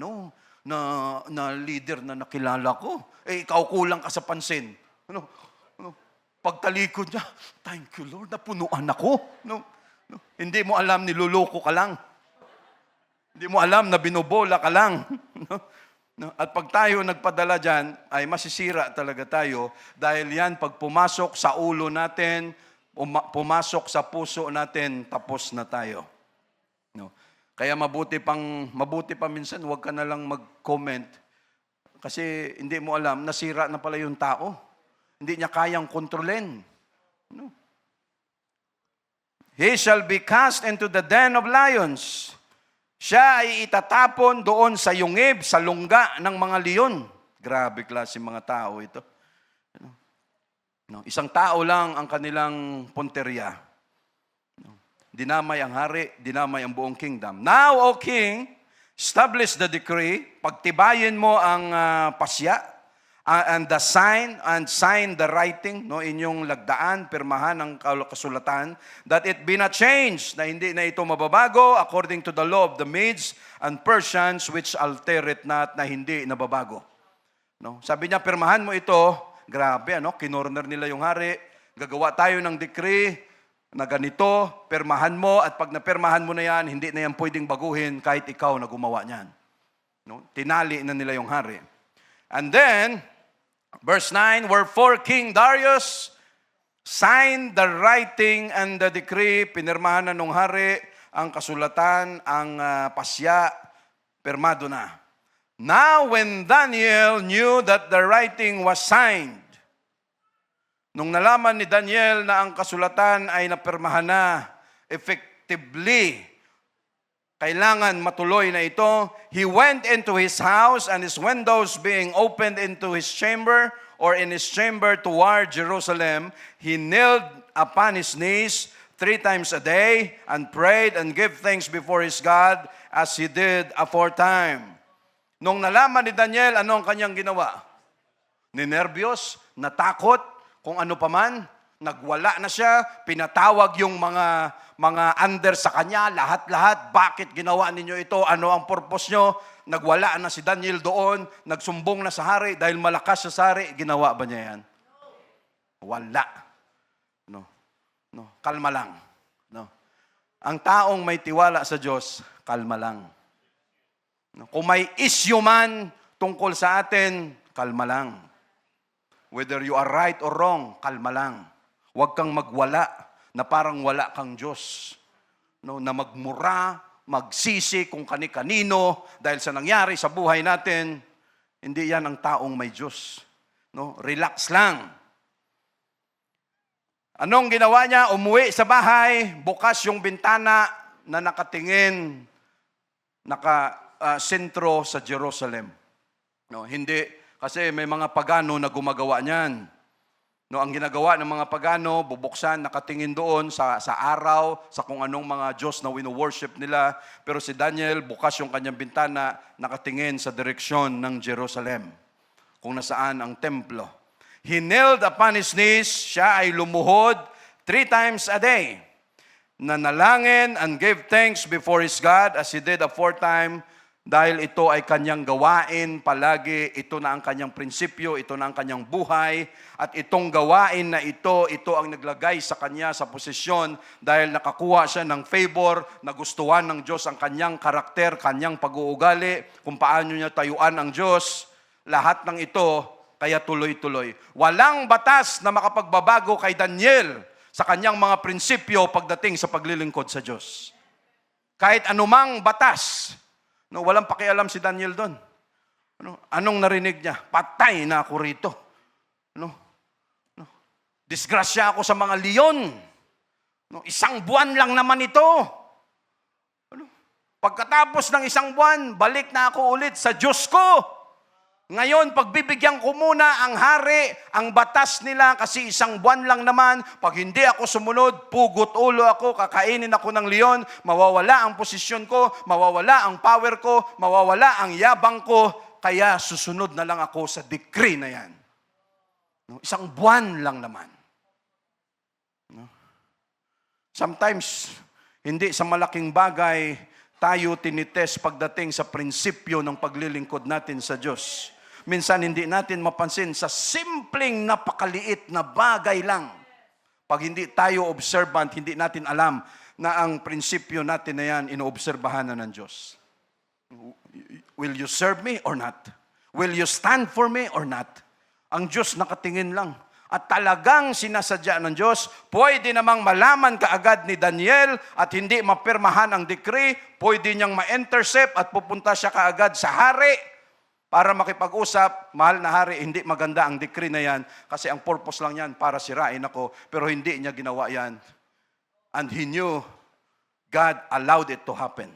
na leader na nakilala ko. Ikaw kulang ka sa pansin. Pagtalikod niya, thank you Lord, napunuan ako. Hindi mo alam, niluloko ka lang. Hindi mo alam na binobola ka lang. At pag tayo nagpadala dyan, ay masisira talaga tayo dahil yan, pag pumasok sa ulo natin, pumasok sa puso natin, tapos na tayo. Kaya mabuti pa minsan, huwag ka na lang mag-comment kasi hindi mo alam, nasira na pala yung tao. Hindi niya kayang kontrolin. He shall be cast into the den of lions. Siya ay itatapon doon sa yungib, sa lungga ng mga leon. Grabe klase mga tao ito. Isang tao lang ang kanilang punteriya. Dinamay ang hari, dinamay ang buong kingdom. Now, O King, establish the decree, pagtibayin mo ang pasya, and the sign, and sign the writing, inyong lagdaan, pirmahan ang kasulatan, that it be not changed, na hindi na ito mababago, according to the law of the Medes and Persians, which alter it not, na hindi nababago. Sabi niya, pirmahan mo ito, grabe, kinorner nila yung hari, gagawa tayo ng decree, na ganito, permahan mo, at pag napermahan mo na yan, hindi na yan pwedeng baguhin kahit ikaw na gumawa niyan. Tinali na nila yung hari. And then, verse 9, wherefore King Darius signed the writing and the decree, pinirmahan na nung hari, ang kasulatan, ang pasya, permado na. Now, when Daniel knew that the writing was signed, nung nalaman ni Daniel na ang kasulatan ay napirmahan na effectively, kailangan matuloy na ito, he went into his house, and his windows being opened into his chamber, or in his chamber toward Jerusalem, he knelt upon his knees 3 times a day, and prayed and gave thanks before his God, as he did aforetime. Nung nalaman ni Daniel, ano ang kanyang ginawa? Ninervyos, natakot, kung ano pa man, nagwala na siya, pinatawag yung mga under sa kanya, lahat-lahat, bakit ginawa ninyo ito, ano ang purpose nyo, nagwala na si Daniel doon, nagsumbong na sa hari, dahil malakas siya sa hari, ginawa ba niya yan? Wala. Kalma lang. Ang taong may tiwala sa Diyos, kalma lang. Kung may issue man tungkol sa atin, kalma lang. Whether you are right or wrong, kalma lang. Huwag kang magwala na parang wala kang Diyos. No, na magmura, magsisi kung kani-kanino dahil sa nangyari sa buhay natin. Hindi yan ang taong may Diyos. No, relax lang. Anong ginawa niya? Umuwi sa bahay, bukas yung bintana na nakatingin, sentro sa Jerusalem. No, hindi. Kasi may mga pagano na gumagawa niyan. No, ang ginagawa ng mga pagano, bubuksan, nakatingin doon sa araw, sa kung anong mga Diyos na wino-worship nila. Pero si Daniel, bukas yung kanyang bintana, nakatingin sa direksyon ng Jerusalem, kung nasaan ang templo. He knelt upon his knees, siya ay lumuhod 3 times a day. Nanalangin and gave thanks before his God as he did a 4th time. Dahil ito ay kanyang gawain palagi, ito na ang kanyang prinsipyo, ito na ang kanyang buhay, at itong gawain na ito ang naglagay sa kanya sa posisyon dahil nakakuha siya ng favor, nagustuhan ng Diyos ang kanyang karakter, kanyang pag-uugali, kung paano niya tayuan ang Diyos. Lahat ng ito, kaya tuloy-tuloy. Walang batas na makapagbabago kay Daniel sa kanyang mga prinsipyo pagdating sa paglilingkod sa Diyos. Kahit anumang batas, no, walang pakialam si Daniel doon. Anong narinig niya? Patay na ako rito. Disgrasya ako sa mga leon. 1 buwan lang naman ito. Pagkatapos ng 1 buwan, balik na ako ulit sa Diyos ko. Ngayon, pagbibigyan ko muna ang hari, ang batas nila, kasi 1 buwan lang naman. Pag hindi ako sumunod, pugot ulo ako, kakainin ako ng leon, mawawala ang posisyon ko, mawawala ang power ko, mawawala ang yabang ko, kaya susunod na lang ako sa decree na yan. 1 buwan lang naman. Sometimes, hindi sa malaking bagay, tayo tinitest pagdating sa prinsipyo ng paglilingkod natin sa Diyos. Minsan hindi natin mapansin sa simpleng napakaliit na bagay lang. Pag hindi tayo observant, hindi natin alam na ang prinsipyo natin na yan, inoobserbahan na ng Diyos. Will you serve me or not? Will you stand for me or not? Ang Diyos nakatingin lang. At talagang sinasadya ng Diyos, pwede namang malaman kaagad ni Daniel at hindi mapirmahan ang decree, pwede niyang ma-intercept at pupunta siya kaagad sa hari para makipag-usap. Mahal na hari, hindi maganda ang decree na yan kasi ang purpose lang yan para sirain ako, pero hindi niya ginawa yan. And he knew God allowed it to happen.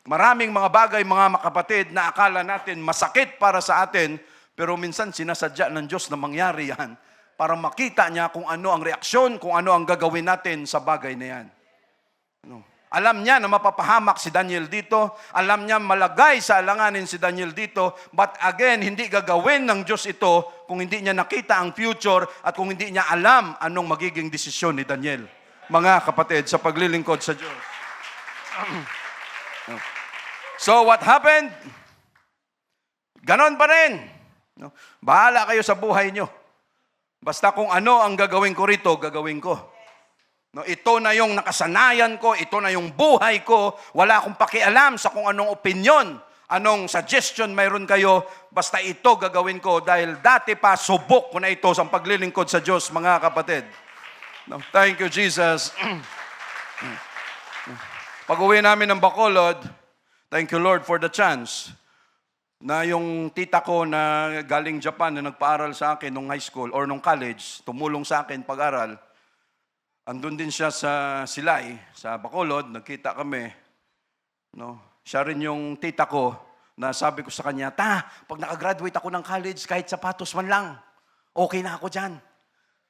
Maraming mga bagay, mga kapatid, na akala natin masakit para sa atin, pero minsan sinasadya ng Diyos na mangyari yan para makita niya kung ano ang reaksyon, kung ano ang gagawin natin sa bagay na yan. Alam niya na mapapahamak si Daniel dito. Alam niya malagay sa alanganin si Daniel dito. But again, hindi gagawin ng Diyos ito kung hindi niya nakita ang future at kung hindi niya alam anong magiging desisyon ni Daniel. Mga kapatid, sa paglilingkod sa Diyos. So what happened? Ganon pa rin. Bahala kayo sa buhay nyo. Basta kung ano ang gagawin ko rito, gagawin ko. Ito na yung nakasanayan ko, ito na yung buhay ko, wala akong pakialam sa kung anong opinion, anong suggestion mayroon kayo, basta ito gagawin ko dahil dati pa subok ko na ito sa paglilingkod sa Diyos, mga kapatid. Thank you, Jesus. Pag-uwi namin ng Bacolod, thank you, Lord, for the chance na yung tita ko na galing Japan na nagpaaral sa akin nung high school or nung college, tumulong sa akin pag-aral. Andun din siya sa Silay, sa Bacolod, nagkita kami. Siya rin yung tita ko na sabi ko sa kanya, pag nakagraduate ako ng college, kahit sapatos man lang, okay na ako dyan.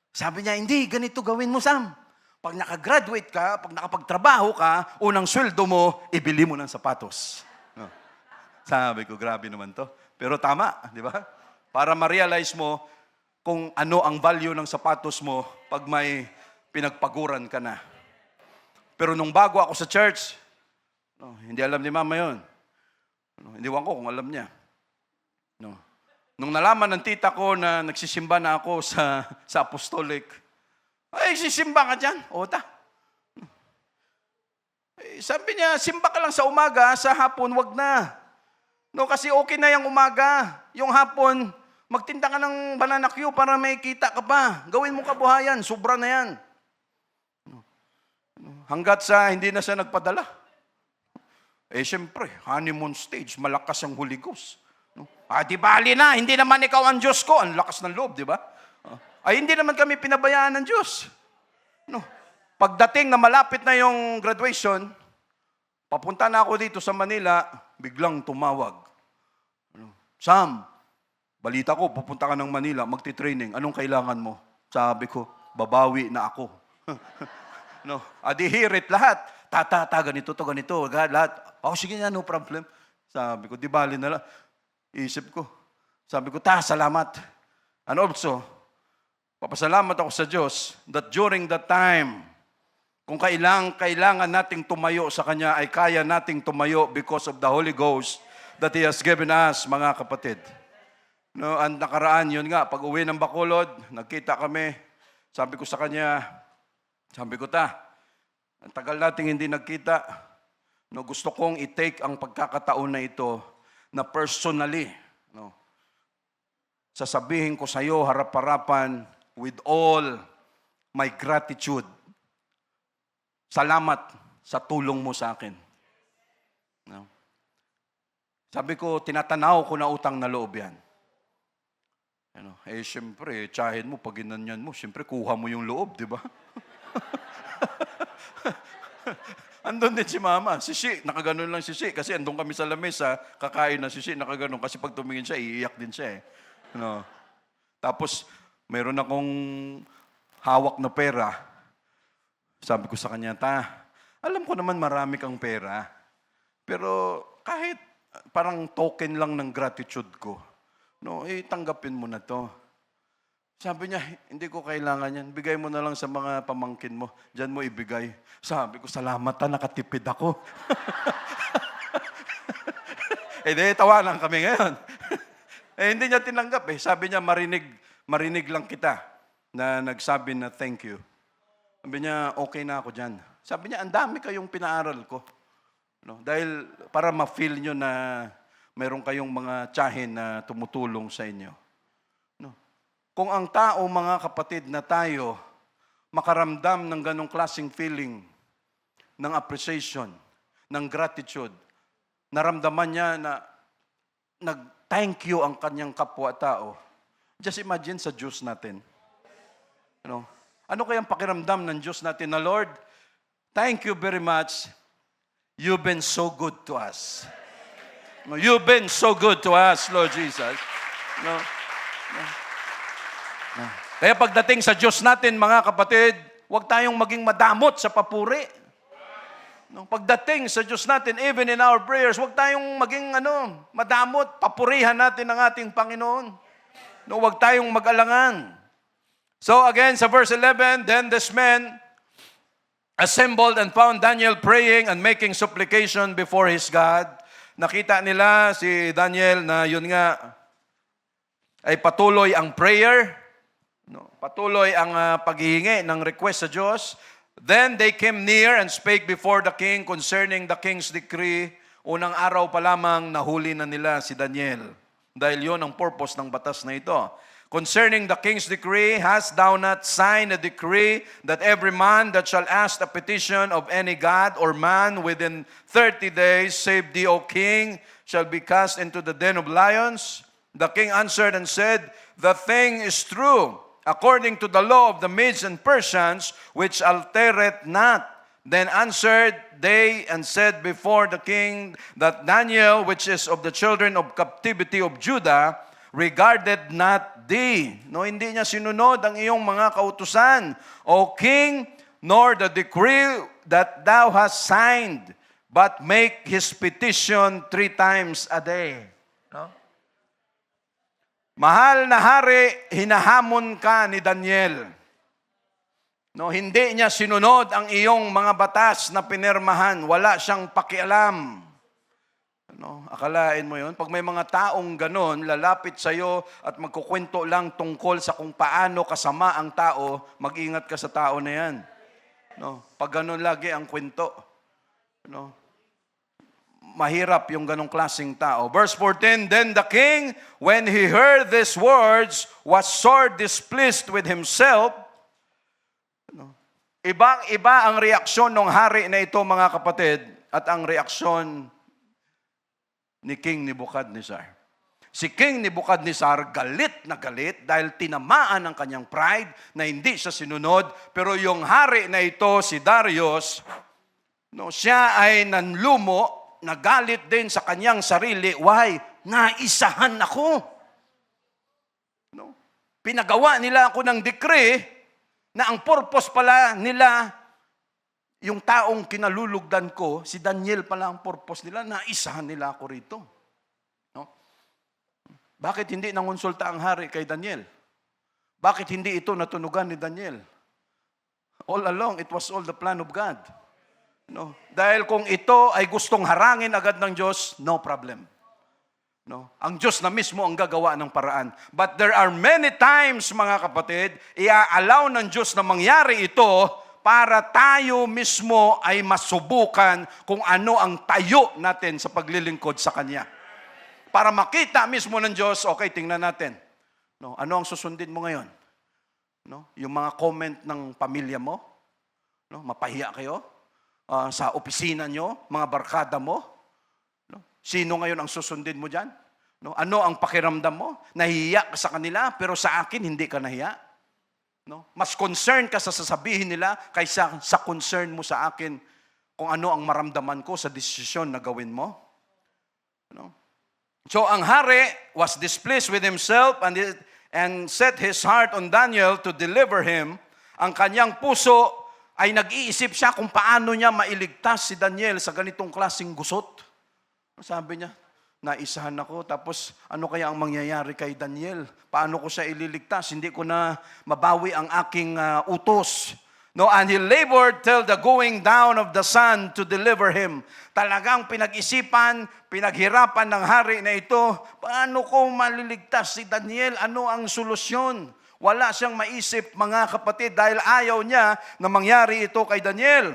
Sabi niya, hindi, ganito gawin mo, Sam. Pag nakagraduate ka, pag nakapagtrabaho ka, unang sweldo mo, ibili mo ng sapatos. Sabi ko, grabe naman to. Pero tama, di ba? Para ma-realize mo kung ano ang value ng sapatos mo pag may pinagpaguran ka na. Pero nung bago ako sa church, hindi alam ni Mama yun. Hindi ko kung alam niya. Nung nalaman ng tita ko na nagsisimba na ako sa apostolic, ay, sisimba ka dyan. Sabi niya, simba ka lang sa umaga, sa hapon, wag na. No, kasi okay na yung umaga. Yung hapon, magtinda ka ng banana Q para may kita ka pa. Gawin mo kabuhayan, sobra na yan. Hanggat sa hindi na siya nagpadala. Siyempre, honeymoon stage, malakas ang Holy Ghost. No? Di bali na, hindi naman ikaw ang Diyos ko. Ang lakas ng loob, di ba? Hindi naman kami pinabayaan ng Diyos. No. Pagdating na malapit na yung graduation, papunta na ako dito sa Manila, biglang tumawag. Sam, balita ko, pupunta ka ng Manila, magti-training. Anong kailangan mo? Sabi ko, babawi na ako. No, hirit lahat. Ganito, lahat. Sige na, no problem. Sabi ko, di bali na lang. Isip ko. Sabi ko, salamat. And also, papasalamat ako sa Diyos that during that time, kung kailangan nating tumayo sa Kanya, ay kaya nating tumayo because of the Holy Ghost that He has given us, mga kapatid. No, ang nakaraan, yun nga, pag uwi ng Bacolod, nagkita kami, sabi ko sa Kanya, ang tagal nating hindi nagkita, no, gusto kong i-take ang pagkakataon na ito na personally, no, sasabihin ko sa iyo harap-harapan with all my gratitude. Salamat sa tulong mo sa akin. No? Sabi ko, tinatanaw ko na utang na loob yan. Siyempre, tsahin mo, pag ginanyan mo, siyempre, kuha mo yung loob, di ba? Andun din si Mama, si nakaganon lang si kasi andun kami sa lamesa, kakain na si nakaganon, kasi pag tumingin siya, iiyak din siya eh. No. Tapos, mayroon akong hawak na pera. Sabi ko sa kanya, alam ko naman marami kang pera, pero kahit parang token lang ng gratitude ko, no, tanggapin mo na to. Sabi niya, hindi ko kailangan yan. Bigay mo na lang sa mga pamangkin mo. Diyan mo ibigay. Sabi ko, salamat nakatipid ako. Tawa lang kami ngayon. Hindi niya tinanggap eh. Sabi niya, marinig lang kita na nagsabi na thank you. Sabi niya, okay na ako dyan. Sabi niya, ang dami kayong pinaaral ko. No? Dahil para ma-feel nyo na meron kayong mga tiyahin na tumutulong sa inyo. No? Kung ang tao, mga kapatid, na tayo, makaramdam ng ganong klaseng feeling, ng appreciation, ng gratitude, naramdaman niya na nag-thank you ang kanyang kapwa-tao. Just imagine sa Diyos natin. Ano kayang pakiramdam ng Diyos natin na, Lord, thank you very much. You've been so good to us. You've been so good to us, Lord Jesus. Kaya pagdating sa Diyos natin, mga kapatid, huwag tayong maging madamot sa papuri. Pagdating sa Diyos natin, even in our prayers, huwag tayong maging madamot, papurihan natin ang ating Panginoon. Huwag tayong mag-alangan. So again, sa verse 11, then this man assembled and found Daniel praying and making supplication before his God. Nakita nila si Daniel na yun nga ay patuloy ang prayer, patuloy ang paghihingi ng request sa Diyos. Then they came near and spake before the king concerning the king's decree. Unang araw pa lamang nahuli na nila si Daniel. Dahil yun ang purpose ng batas na ito. Concerning the king's decree, hast thou not signed a decree that every man that shall ask a petition of any god or man within 30 days, save thee, O king, shall be cast into the den of lions? The king answered and said, the thing is true, according to the law of the Medes and Persians, which altereth not. Then answered they and said before the king that Daniel, which is of the children of captivity of Judah, regarded not thee. Hindi niya sinunod ang iyong mga kautusan, O king, nor the decree that thou hast signed, but make his petition 3 times a day. Mahal na hari, hinahamon ka ni Daniel. Hindi niya sinunod ang iyong mga batas na pinirmahan. Wala siyang pakialam. Akalain mo yun? Pag may mga taong ganon, lalapit sa iyo at magkukwento lang tungkol sa kung paano kasama ang tao, mag-ingat ka sa tao na yan. Pag ganon lagi ang kwento. No? Mahirap yung ganong klaseng tao. Verse 14, then the king, when he heard these words, was sore displeased with himself. No? Ibang-iba ang reaksyon ng hari na ito, mga kapatid, at ang reaksyon ni King Nebuchadnezzar. Si King Nebuchadnezzar galit na galit dahil tinamaan ang kanyang pride na hindi siya sinunod. Pero yung hari na ito, si Darius, no, siya ay nanlumo, nagalit din sa kanyang sarili. Why? Naisahan ako. No? Pinagawa nila ako ng decree na ang purpose pala nila, yung taong kinalulugdan ko, si Daniel pala ang purpose nila, naisahan nila ako rito. Bakit hindi nangonsulta ang hari kay Daniel? Bakit hindi ito natunugan ni Daniel? All along, it was all the plan of God. No? Dahil kung ito ay gustong harangin agad ng Diyos, no problem. No? Ang Diyos na mismo ang gagawa ng paraan. But there are many times, mga kapatid, i-allow ng Diyos na mangyari ito para tayo mismo ay masubukan kung ano ang tayo natin sa paglilingkod sa Kanya. Para makita mismo ng Diyos, okay, tingnan natin. No, ano ang susundin mo ngayon? No, yung mga comment ng pamilya mo? No, mapahiya kayo? Sa opisina nyo? Mga barkada mo? No, sino ngayon ang susundin mo dyan? No, ano ang pakiramdam mo? Nahihiya ka sa kanila, pero sa akin hindi ka nahiya? No, mas concern ka sa sasabihin nila kaysa sa concern mo sa akin kung ano ang maramdaman ko sa desisyon na gawin mo? No? So ang hari was displeased with himself and set his heart on Daniel to deliver him. Ang kanyang puso ay nag-iisip siya kung paano niya mailigtas si Daniel sa ganitong klaseng gusot. Sabi niya, naisahan ako, tapos ano kaya ang mangyayari kay Daniel? Paano ko siya ililigtas? Hindi ko na mabawi ang aking utos. No, and he labored till the going down of the sun to deliver him. Talagang pinag-isipan, pinaghirapan ng hari na ito, paano ko maliligtas si Daniel? Ano ang solusyon? Wala siyang maisip, mga kapatid, dahil ayaw niya na mangyari ito kay Daniel.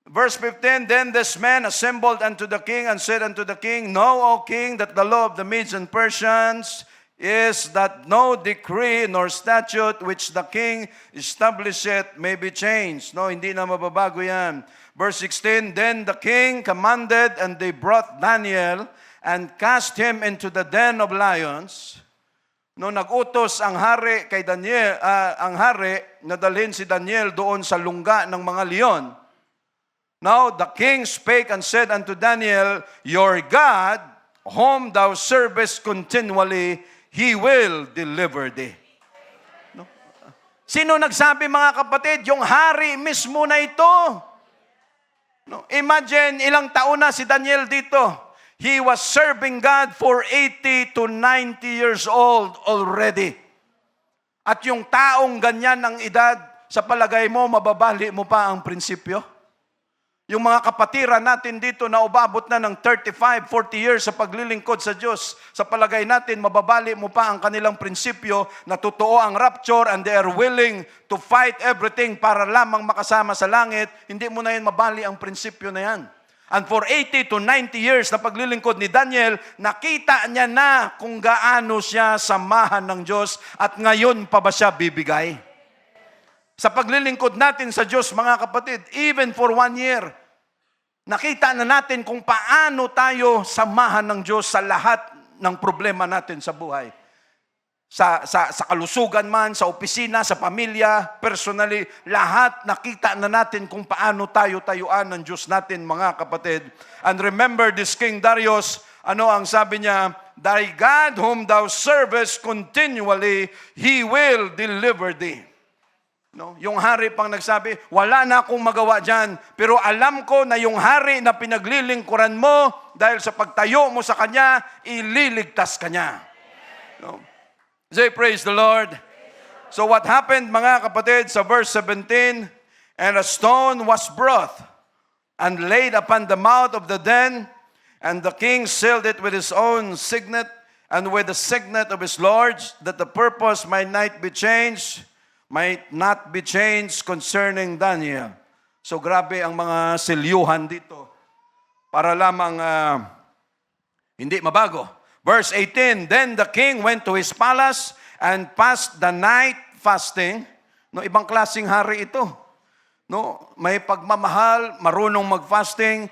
Verse 15, then this man assembled unto the king and said unto the king, Know, O king, that the law of the Medes and Persians is that no decree nor statute which the king establisheth may be changed. No, hindi na mababago yan. Verse 16, then the king commanded, and they brought Daniel and cast him into the den of lions. No, nag-utos ang hari kay Daniel, ang hari na dalhin si Daniel doon sa lungga ng mga leon. Now the king spake and said unto Daniel, Your God, whom thou servest continually, He will deliver thee. No? Sino nagsabi, mga kapatid? Yung hari mismo na ito. No? Imagine, ilang taon na si Daniel dito. He was serving God for 80 to 90 years old already. At yung taong ganyan ng edad, sa palagay mo, mababali mo pa ang prinsipyo? Yung mga kapatiran natin dito na umabot na ng 35, 40 years sa paglilingkod sa Diyos, sa palagay natin, mababali mo pa ang kanilang prinsipyo na totoo ang rapture and they are willing to fight everything para lamang makasama sa langit, hindi mo na yan mabali ang prinsipyo na yan. And for 80 to 90 years na paglilingkod ni Daniel, nakita niya na kung gaano siya samahan ng Diyos at ngayon pa ba siya bibigay? Sa paglilingkod natin sa Diyos, mga kapatid, even for 1 year, nakita na natin kung paano tayo samahan ng Diyos sa lahat ng problema natin sa buhay. Sa kalusugan man, sa opisina, sa pamilya, personally, lahat nakita na natin kung paano tayo tayuan ng Diyos natin, mga kapatid. And remember this King Darius, ano ang sabi niya? Thy God whom thou servest continually, He will deliver thee. No? Yung hari pang nagsabi, wala na akong magawa dyan, pero alam ko na yung hari na pinaglilingkuran mo, dahil sa pagtayo mo sa kanya, ililigtas kanya. No? Say, praise the Lord. So what happened, mga kapatid, sa verse 17, and a stone was brought and laid upon the mouth of the den, and the king sealed it with his own signet and with the signet of his lords, that the purpose might not be changed concerning Daniel. So grabe ang mga selyuhan dito para lamang hindi mabago. Verse 18, then the king went to his palace and passed the night fasting. No, ibang klaseng hari ito. No, may pagmamahal, marunong mag-fasting,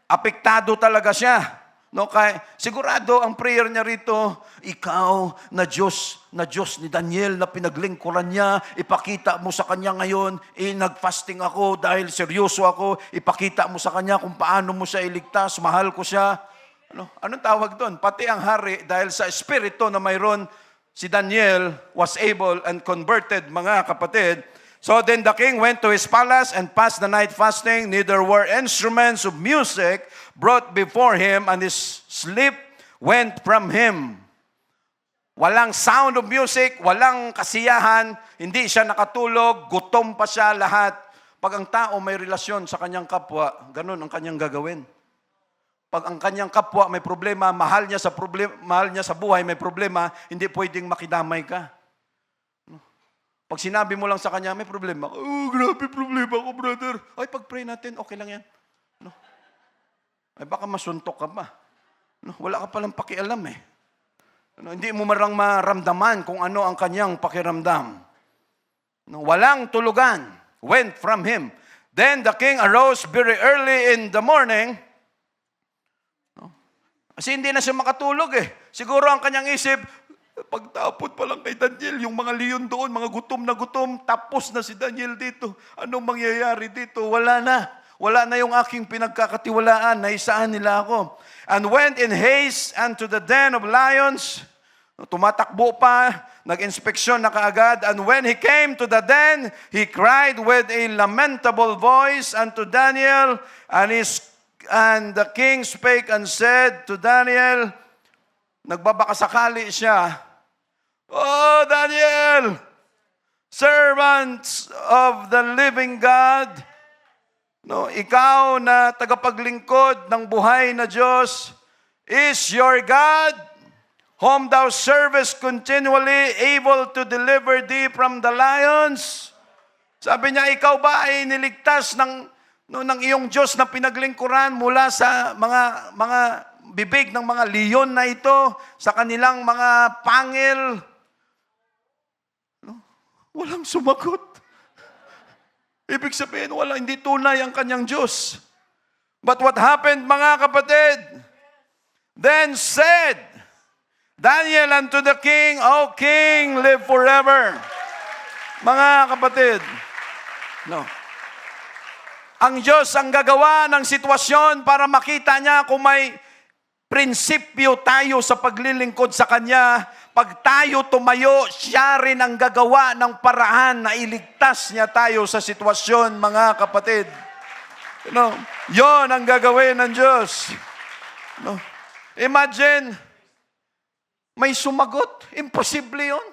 apektado talaga siya. No, kaya sigurado ang prayer niya rito, ikaw na Diyos ni Daniel na pinaglingkuran niya, ipakita mo sa kanya ngayon, nag-fasting ako dahil seryoso ako, ipakita mo sa kanya kung paano mo siya iligtas, mahal ko siya. Anong tawag doon? Pati ang hari, dahil sa espiritu na mayroon, si Daniel was able and converted, mga kapatid. So then the king went to his palace and passed the night fasting. Neither were instruments of music brought before him, and his sleep went from him. Walang sound of music, walang kasiyahan, hindi siya nakatulog, gutom pa siya lahat. Pag ang tao may relasyon sa kanyang kapwa, ganun ang kanyang gagawin. Pag ang kanyang kapwa may problema, mahal niya sa buhay may problema, hindi pwedeng makidamay ka. Pag sinabi mo lang sa kanya, may problema. Oh, grabe problema ko, brother. Ay, pag-pray natin, okay lang yan. No? Ay, baka masuntok ka pa. No? Wala ka palang pakialam eh. No? Hindi mo marang maramdaman kung ano ang kanyang pakiramdam. No? Walang tulugan. Went from him. Then the king arose very early in the morning. No? Kasi hindi na siya makatulog eh. Siguro ang kanyang isip, pagtapot pa lang kay Daniel, yung mga leon doon, mga gutom na gutom, tapos na si Daniel dito. Anong mangyayari dito? Wala na. Wala na yung aking pinagkakatiwalaan, naisaan nila ako. And went in haste unto the den of lions. Tumatakbo pa, nag-inspeksyon na kaagad. And when he came to the den, he cried with a lamentable voice unto Daniel. And the king spake and said to Daniel, nagbabakasakali siya, oh, Daniel, servants of the living God, no, ikaw na tagapaglingkod ng buhay na Diyos, is your God, whom thou servest continually, able to deliver thee from the lions? Sabi niya, ikaw ba ay niligtas ng iyong Diyos na pinaglingkuran mula sa mga bibig ng mga leon na ito, sa kanilang mga pangil? No? Walang sumagot. Ibig sabihin, hindi tunay ang kanyang Diyos. But what happened, mga kapatid? Then said Daniel unto the king, O king, live forever. Mga kapatid, no. Ang Diyos ang gagawa ng sitwasyon para makita niya kung may prinsipyo tayo sa paglilingkod sa Kanya. Pag tayo tumayo, siya rin ang gagawa ng paraan na iligtas niya tayo sa sitwasyon, mga kapatid. No, yon ang gagawin ng Diyos. No. Imagine, may sumagot. Imposible yun.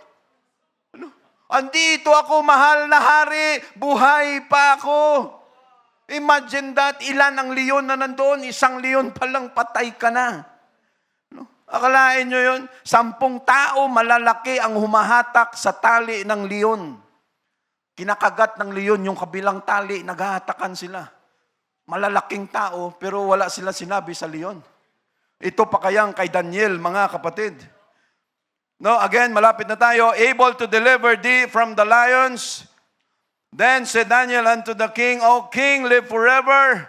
No. Andito ako, mahal na hari, buhay pa ako. Imagine that, ilan ang leon na nandoon, isang leon pa lang, patay ka na. No? Akalain nyo yun, 10 tao malalaki ang humahatak sa tali ng leon. Kinakagat ng leon yung kabilang tali, naghahatakan sila. Malalaking tao, pero wala sila sinabi sa leon. Ito pa kayang kay Daniel, mga kapatid. No, again, malapit na tayo. Able to deliver thee from the lions. Then said Daniel unto the king, O king, live forever.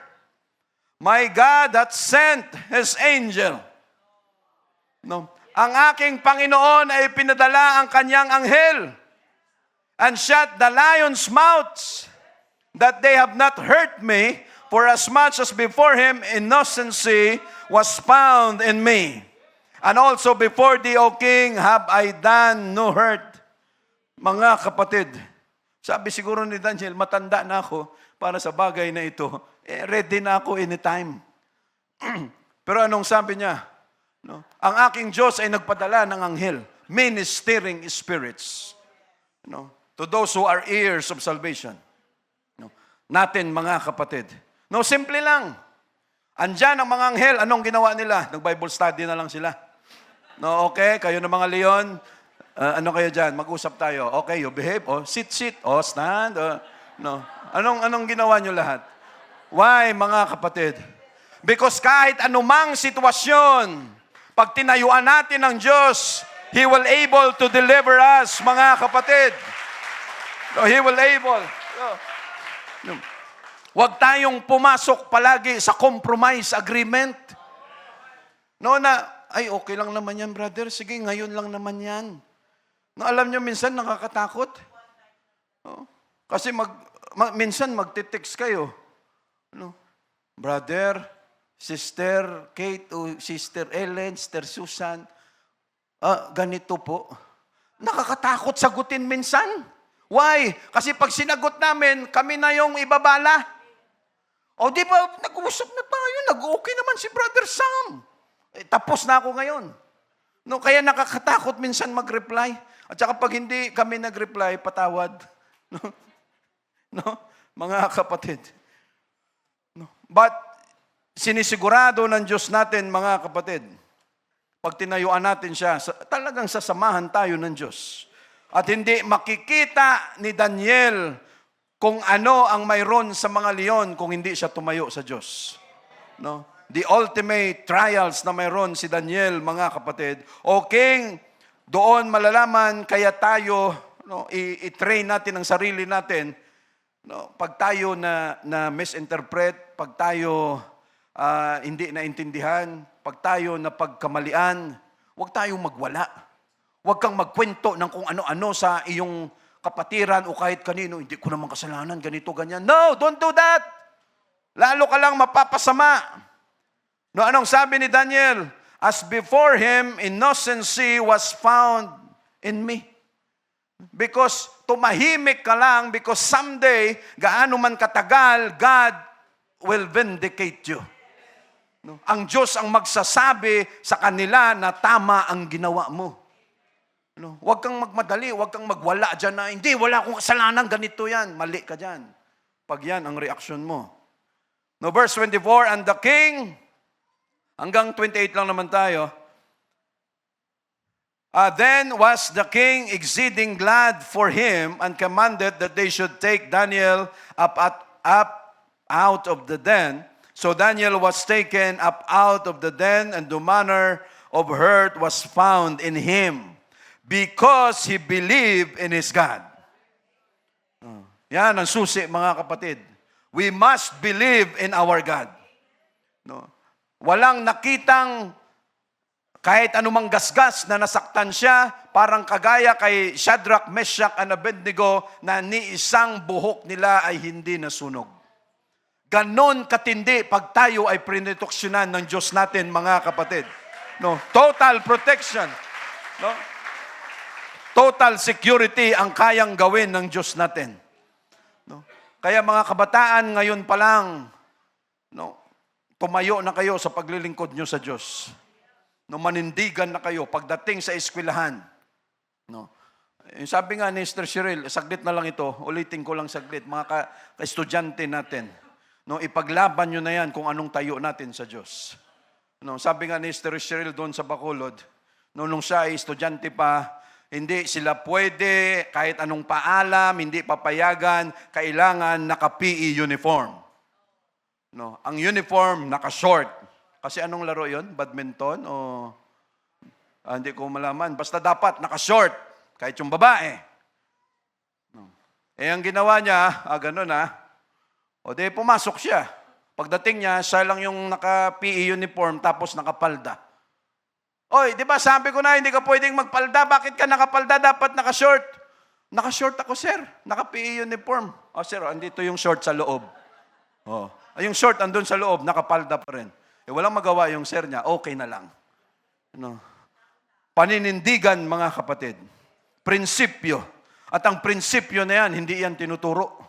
My God hath sent his angel. No. Ang aking Panginoon ay pinadala ang kanyang anghel and shut the lions' mouths, that they have not hurt me, for as much as before him innocency was found in me. And also before thee, O king, have I done no hurt. Mga kapatid, sabi siguro ni Daniel, matanda na ako para sa bagay na ito. Ready na ako anytime. Pero anong sabi niya? No? Ang aking Diyos ay nagpadala ng anghel, ministering spirits, no? To those who are heirs of salvation. No? Natin, mga kapatid. No, simple lang. Andyan ang mga anghel, anong ginawa nila? Nag-Bible study na lang sila. No, okay, kayo na mga leon, ano kayo dyan? Mag-usap tayo. Okay, you behave. Oh, sit. Oh, stand. No? Anong ginawa nyo lahat? Why, mga kapatid? Because kahit anumang sitwasyon, pag tinayuan natin ng Diyos, He will able to deliver us, mga kapatid. No, He will able. No. Huwag tayong pumasok palagi sa compromise agreement. No, ay, okay lang naman yan, brother. Sige, ngayon lang naman yan. No, alam nyo, minsan nakakatakot. No? Kasi minsan magte-text kayo. No? Brother, Sister Kate, o Sister Ellen, Sister Susan, ganito po. Nakakatakot sagutin minsan. Why? Kasi pag sinagot namin, kami na yung ibabala. O di ba, nag-uusap na tayo, nag-okay naman si Brother Sam. Tapos na ako ngayon. No, kaya nakakatakot minsan mag-reply. At saka pag hindi kami nag-reply, patawad. No? No? Mga kapatid. No? But, sinisigurado ng Diyos natin, mga kapatid, pag tinayuan natin siya, talagang sasamahan tayo ng Diyos. At hindi makikita ni Daniel kung ano ang mayroon sa mga leon kung hindi siya tumayo sa Diyos. No? The ultimate trials na mayroon si Daniel, mga kapatid. O King, doon malalaman kaya tayo, no, i-train natin ang sarili natin. No, pag tayo na misinterpret, pag tayo hindi naintindihan, pag tayo na pagkamalian, huwag tayong magwala. Huwag kang magkwento ng kung ano-ano sa iyong kapatiran o kahit kanino. Hindi ko naman kasalanan, ganito, ganyan. No, don't do that. Lalo ka lang mapapasama. No, anong sabi ni Daniel? As before him, innocency was found in me. Because tumahimik ka lang, because someday, gaano man katagal, God will vindicate you. No? Ang Diyos ang magsasabi sa kanila na tama ang ginawa mo. No? Huwag kang magmadali, huwag kang magwala dyan na, hindi, wala akong kasalanan, ganito yan. Mali ka dyan. Pag yan ang reaksyon mo. No, verse 24, and the king, hanggang 28 lang naman tayo, then was the king exceeding glad for him and commanded that they should take Daniel up out of the den. So Daniel was taken up out of the den, and the manner of hurt was found in him, because he believed in his God. Yan ang susi, mga kapatid. We must believe in our God. No? Walang nakitang kahit anumang gasgas na nasaktan siya, parang kagaya kay Shadrach, Meshach, and Abednego na ni isang buhok nila ay hindi nasunog. Ganon katindi pag tayo ay prinituksyonan ng Diyos natin, mga kapatid. No? Total protection. No? Total security ang kayang gawin ng Diyos natin. No? Kaya mga kabataan, ngayon pa lang, no, tumayo na kayo sa paglilingkod nyo sa Diyos. No, manindigan na kayo pagdating sa eskwelahan. No. Yung sabi nga ni Mr. Cheryl, saglit na lang ito, ulitin ko lang saglit, mga ka-estudyante natin. No, ipaglaban nyo na yan kung anong tayo natin sa Diyos. No, sabi nga ni Mr. Cheryl doon sa Bacolod, no, nung siya ay estudyante pa, hindi sila pwede, kahit anong paalam, hindi papayagan, kailangan naka-PE uniform. No, ang uniform, naka-short. Kasi anong laro yon? Badminton o hindi ko malaman. Basta dapat naka-short, kahit yung babae. No. Ang ginawa niya, ganun o di pumasok siya. Pagdating niya, siya lang yung naka-PE uniform tapos nakapalda. Oy, di ba sabi ko na hindi ka pwedeng magpalda. Bakit ka nakapalda? Dapat naka-short. Naka-short ako, sir. Naka-PE uniform. Sir, andito yung short sa loob. Yung short andun sa loob, nakapalda pa rin. Walang magawa yung sir niya, okay na lang. No. Paninindigan, mga kapatid. Prinsipyo. At ang prinsipyo na yan, hindi yan tinuturo.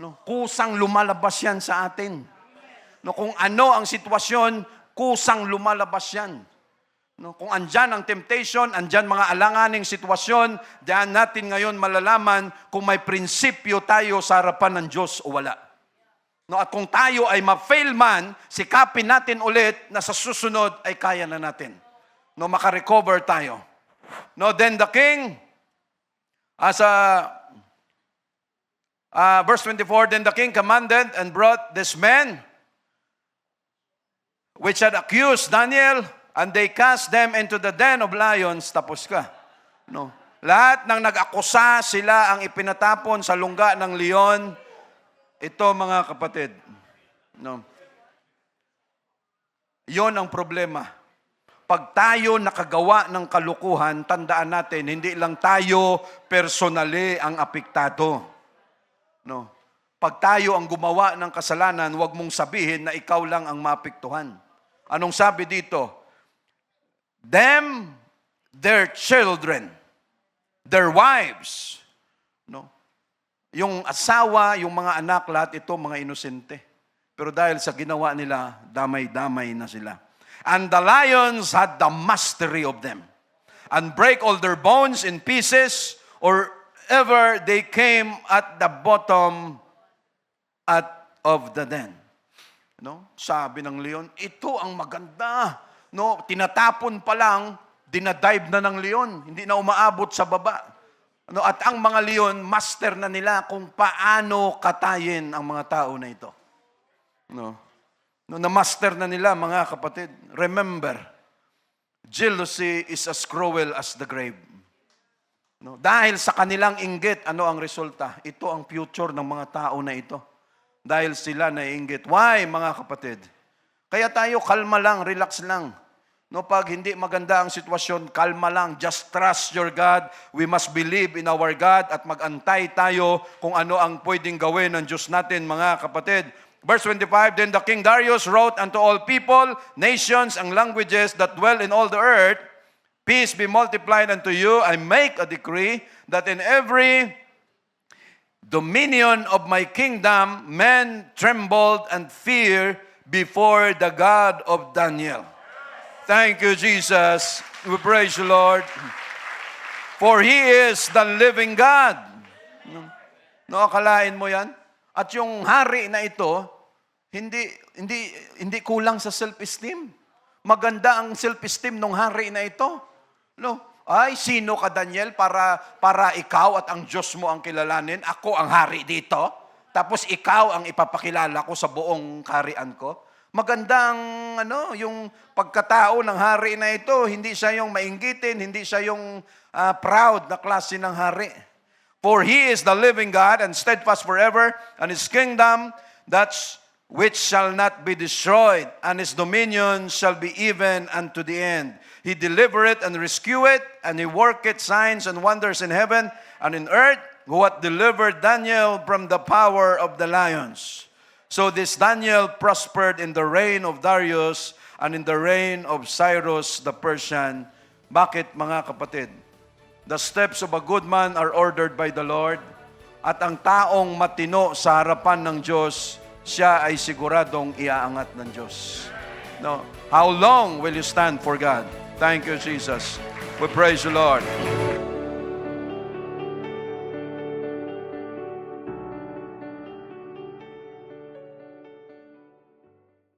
No. Kusang lumalabas yan sa atin. No. Kung ano ang sitwasyon, kusang lumalabas yan. No, kung andyan ang temptation, andyan mga alanganing sitwasyon, diyan natin ngayon malalaman kung may prinsipyo tayo sa harapan ng Diyos o wala. No, at kung tayo ay ma-fail man, sikapin natin ulit na sa susunod ay kaya na natin. No, makarecover tayo. No, then the king, Verse 24, then the king commanded and brought these men which had accused Daniel, and they cast them into the den of lions. Tapos ka. No. Lahat ng nag-akusa, sila ang ipinatapon sa lungga ng leon. Ito, mga kapatid. No. Yon ang problema. Pag tayo nakagawa ng kalukuhan, tandaan natin, hindi lang tayo personally ang apektado. No. Pag tayo ang gumawa ng kasalanan, huwag mong sabihin na ikaw lang ang maapektuhan. Anong sabi dito? Them, their children, their wives. No? Yung asawa, yung mga anak, lahat ito mga inosente. Pero dahil sa ginawa nila, damay-damay na sila. And the lions had the mastery of them, and break all their bones in pieces, or ever they came at the bottom of the den. No? Sabi ng leon, ito ang maganda. No, tinatapon pa lang, dinadive na ng leon, hindi na umaabot sa baba. No, at ang mga leon, master na nila kung paano katayin ang mga tao na ito. No. No, na-master na nila, mga kapatid. Remember, jealousy is as cruel as the grave. No, dahil sa kanilang inggit, ano ang resulta? Ito ang future ng mga tao na ito. Dahil sila naiinggit. Why, mga kapatid? Kaya tayo, kalma lang, relax lang. No, pag hindi maganda ang sitwasyon, kalma lang. Just trust your God. We must believe in our God at mag-antay tayo kung ano ang pwedeng gawin ng Diyos natin, mga kapatid. Verse 25, then the King Darius wrote unto all people, nations, and languages that dwell in all the earth, peace be multiplied unto you. I make a decree that in every dominion of my kingdom, men trembled and fear before the God of Daniel. Thank you, Jesus. We praise you, Lord. For He is the living God. No, akalain mo yan? At yung hari na ito, hindi kulang sa self-esteem. Maganda ang self-esteem ng hari na ito. No? Ay, sino ka, Daniel, para ikaw at ang Diyos mo ang kilalanin? Ako ang hari dito. Tapos ikaw ang ipapakilala ko sa buong kaharian ko. Magandang yung pagkatao ng hari na ito, hindi siya yung mainggitin, hindi siya yung proud na klase ng hari. For He is the living God and steadfast forever, and His kingdom that's which shall not be destroyed, and His dominion shall be even unto the end. He delivereth and rescueth, and He worketh signs and wonders in heaven and in earth, who hath delivered Daniel from the power of the lions. So this Daniel prospered in the reign of Darius and in the reign of Cyrus the Persian. Bakit, mga kapatid? The steps of a good man are ordered by the Lord, at ang taong matino sa harapan ng Diyos, siya ay siguradong iaangat ng Diyos. No. How long will you stand for God? Thank you, Jesus. We praise you, Lord.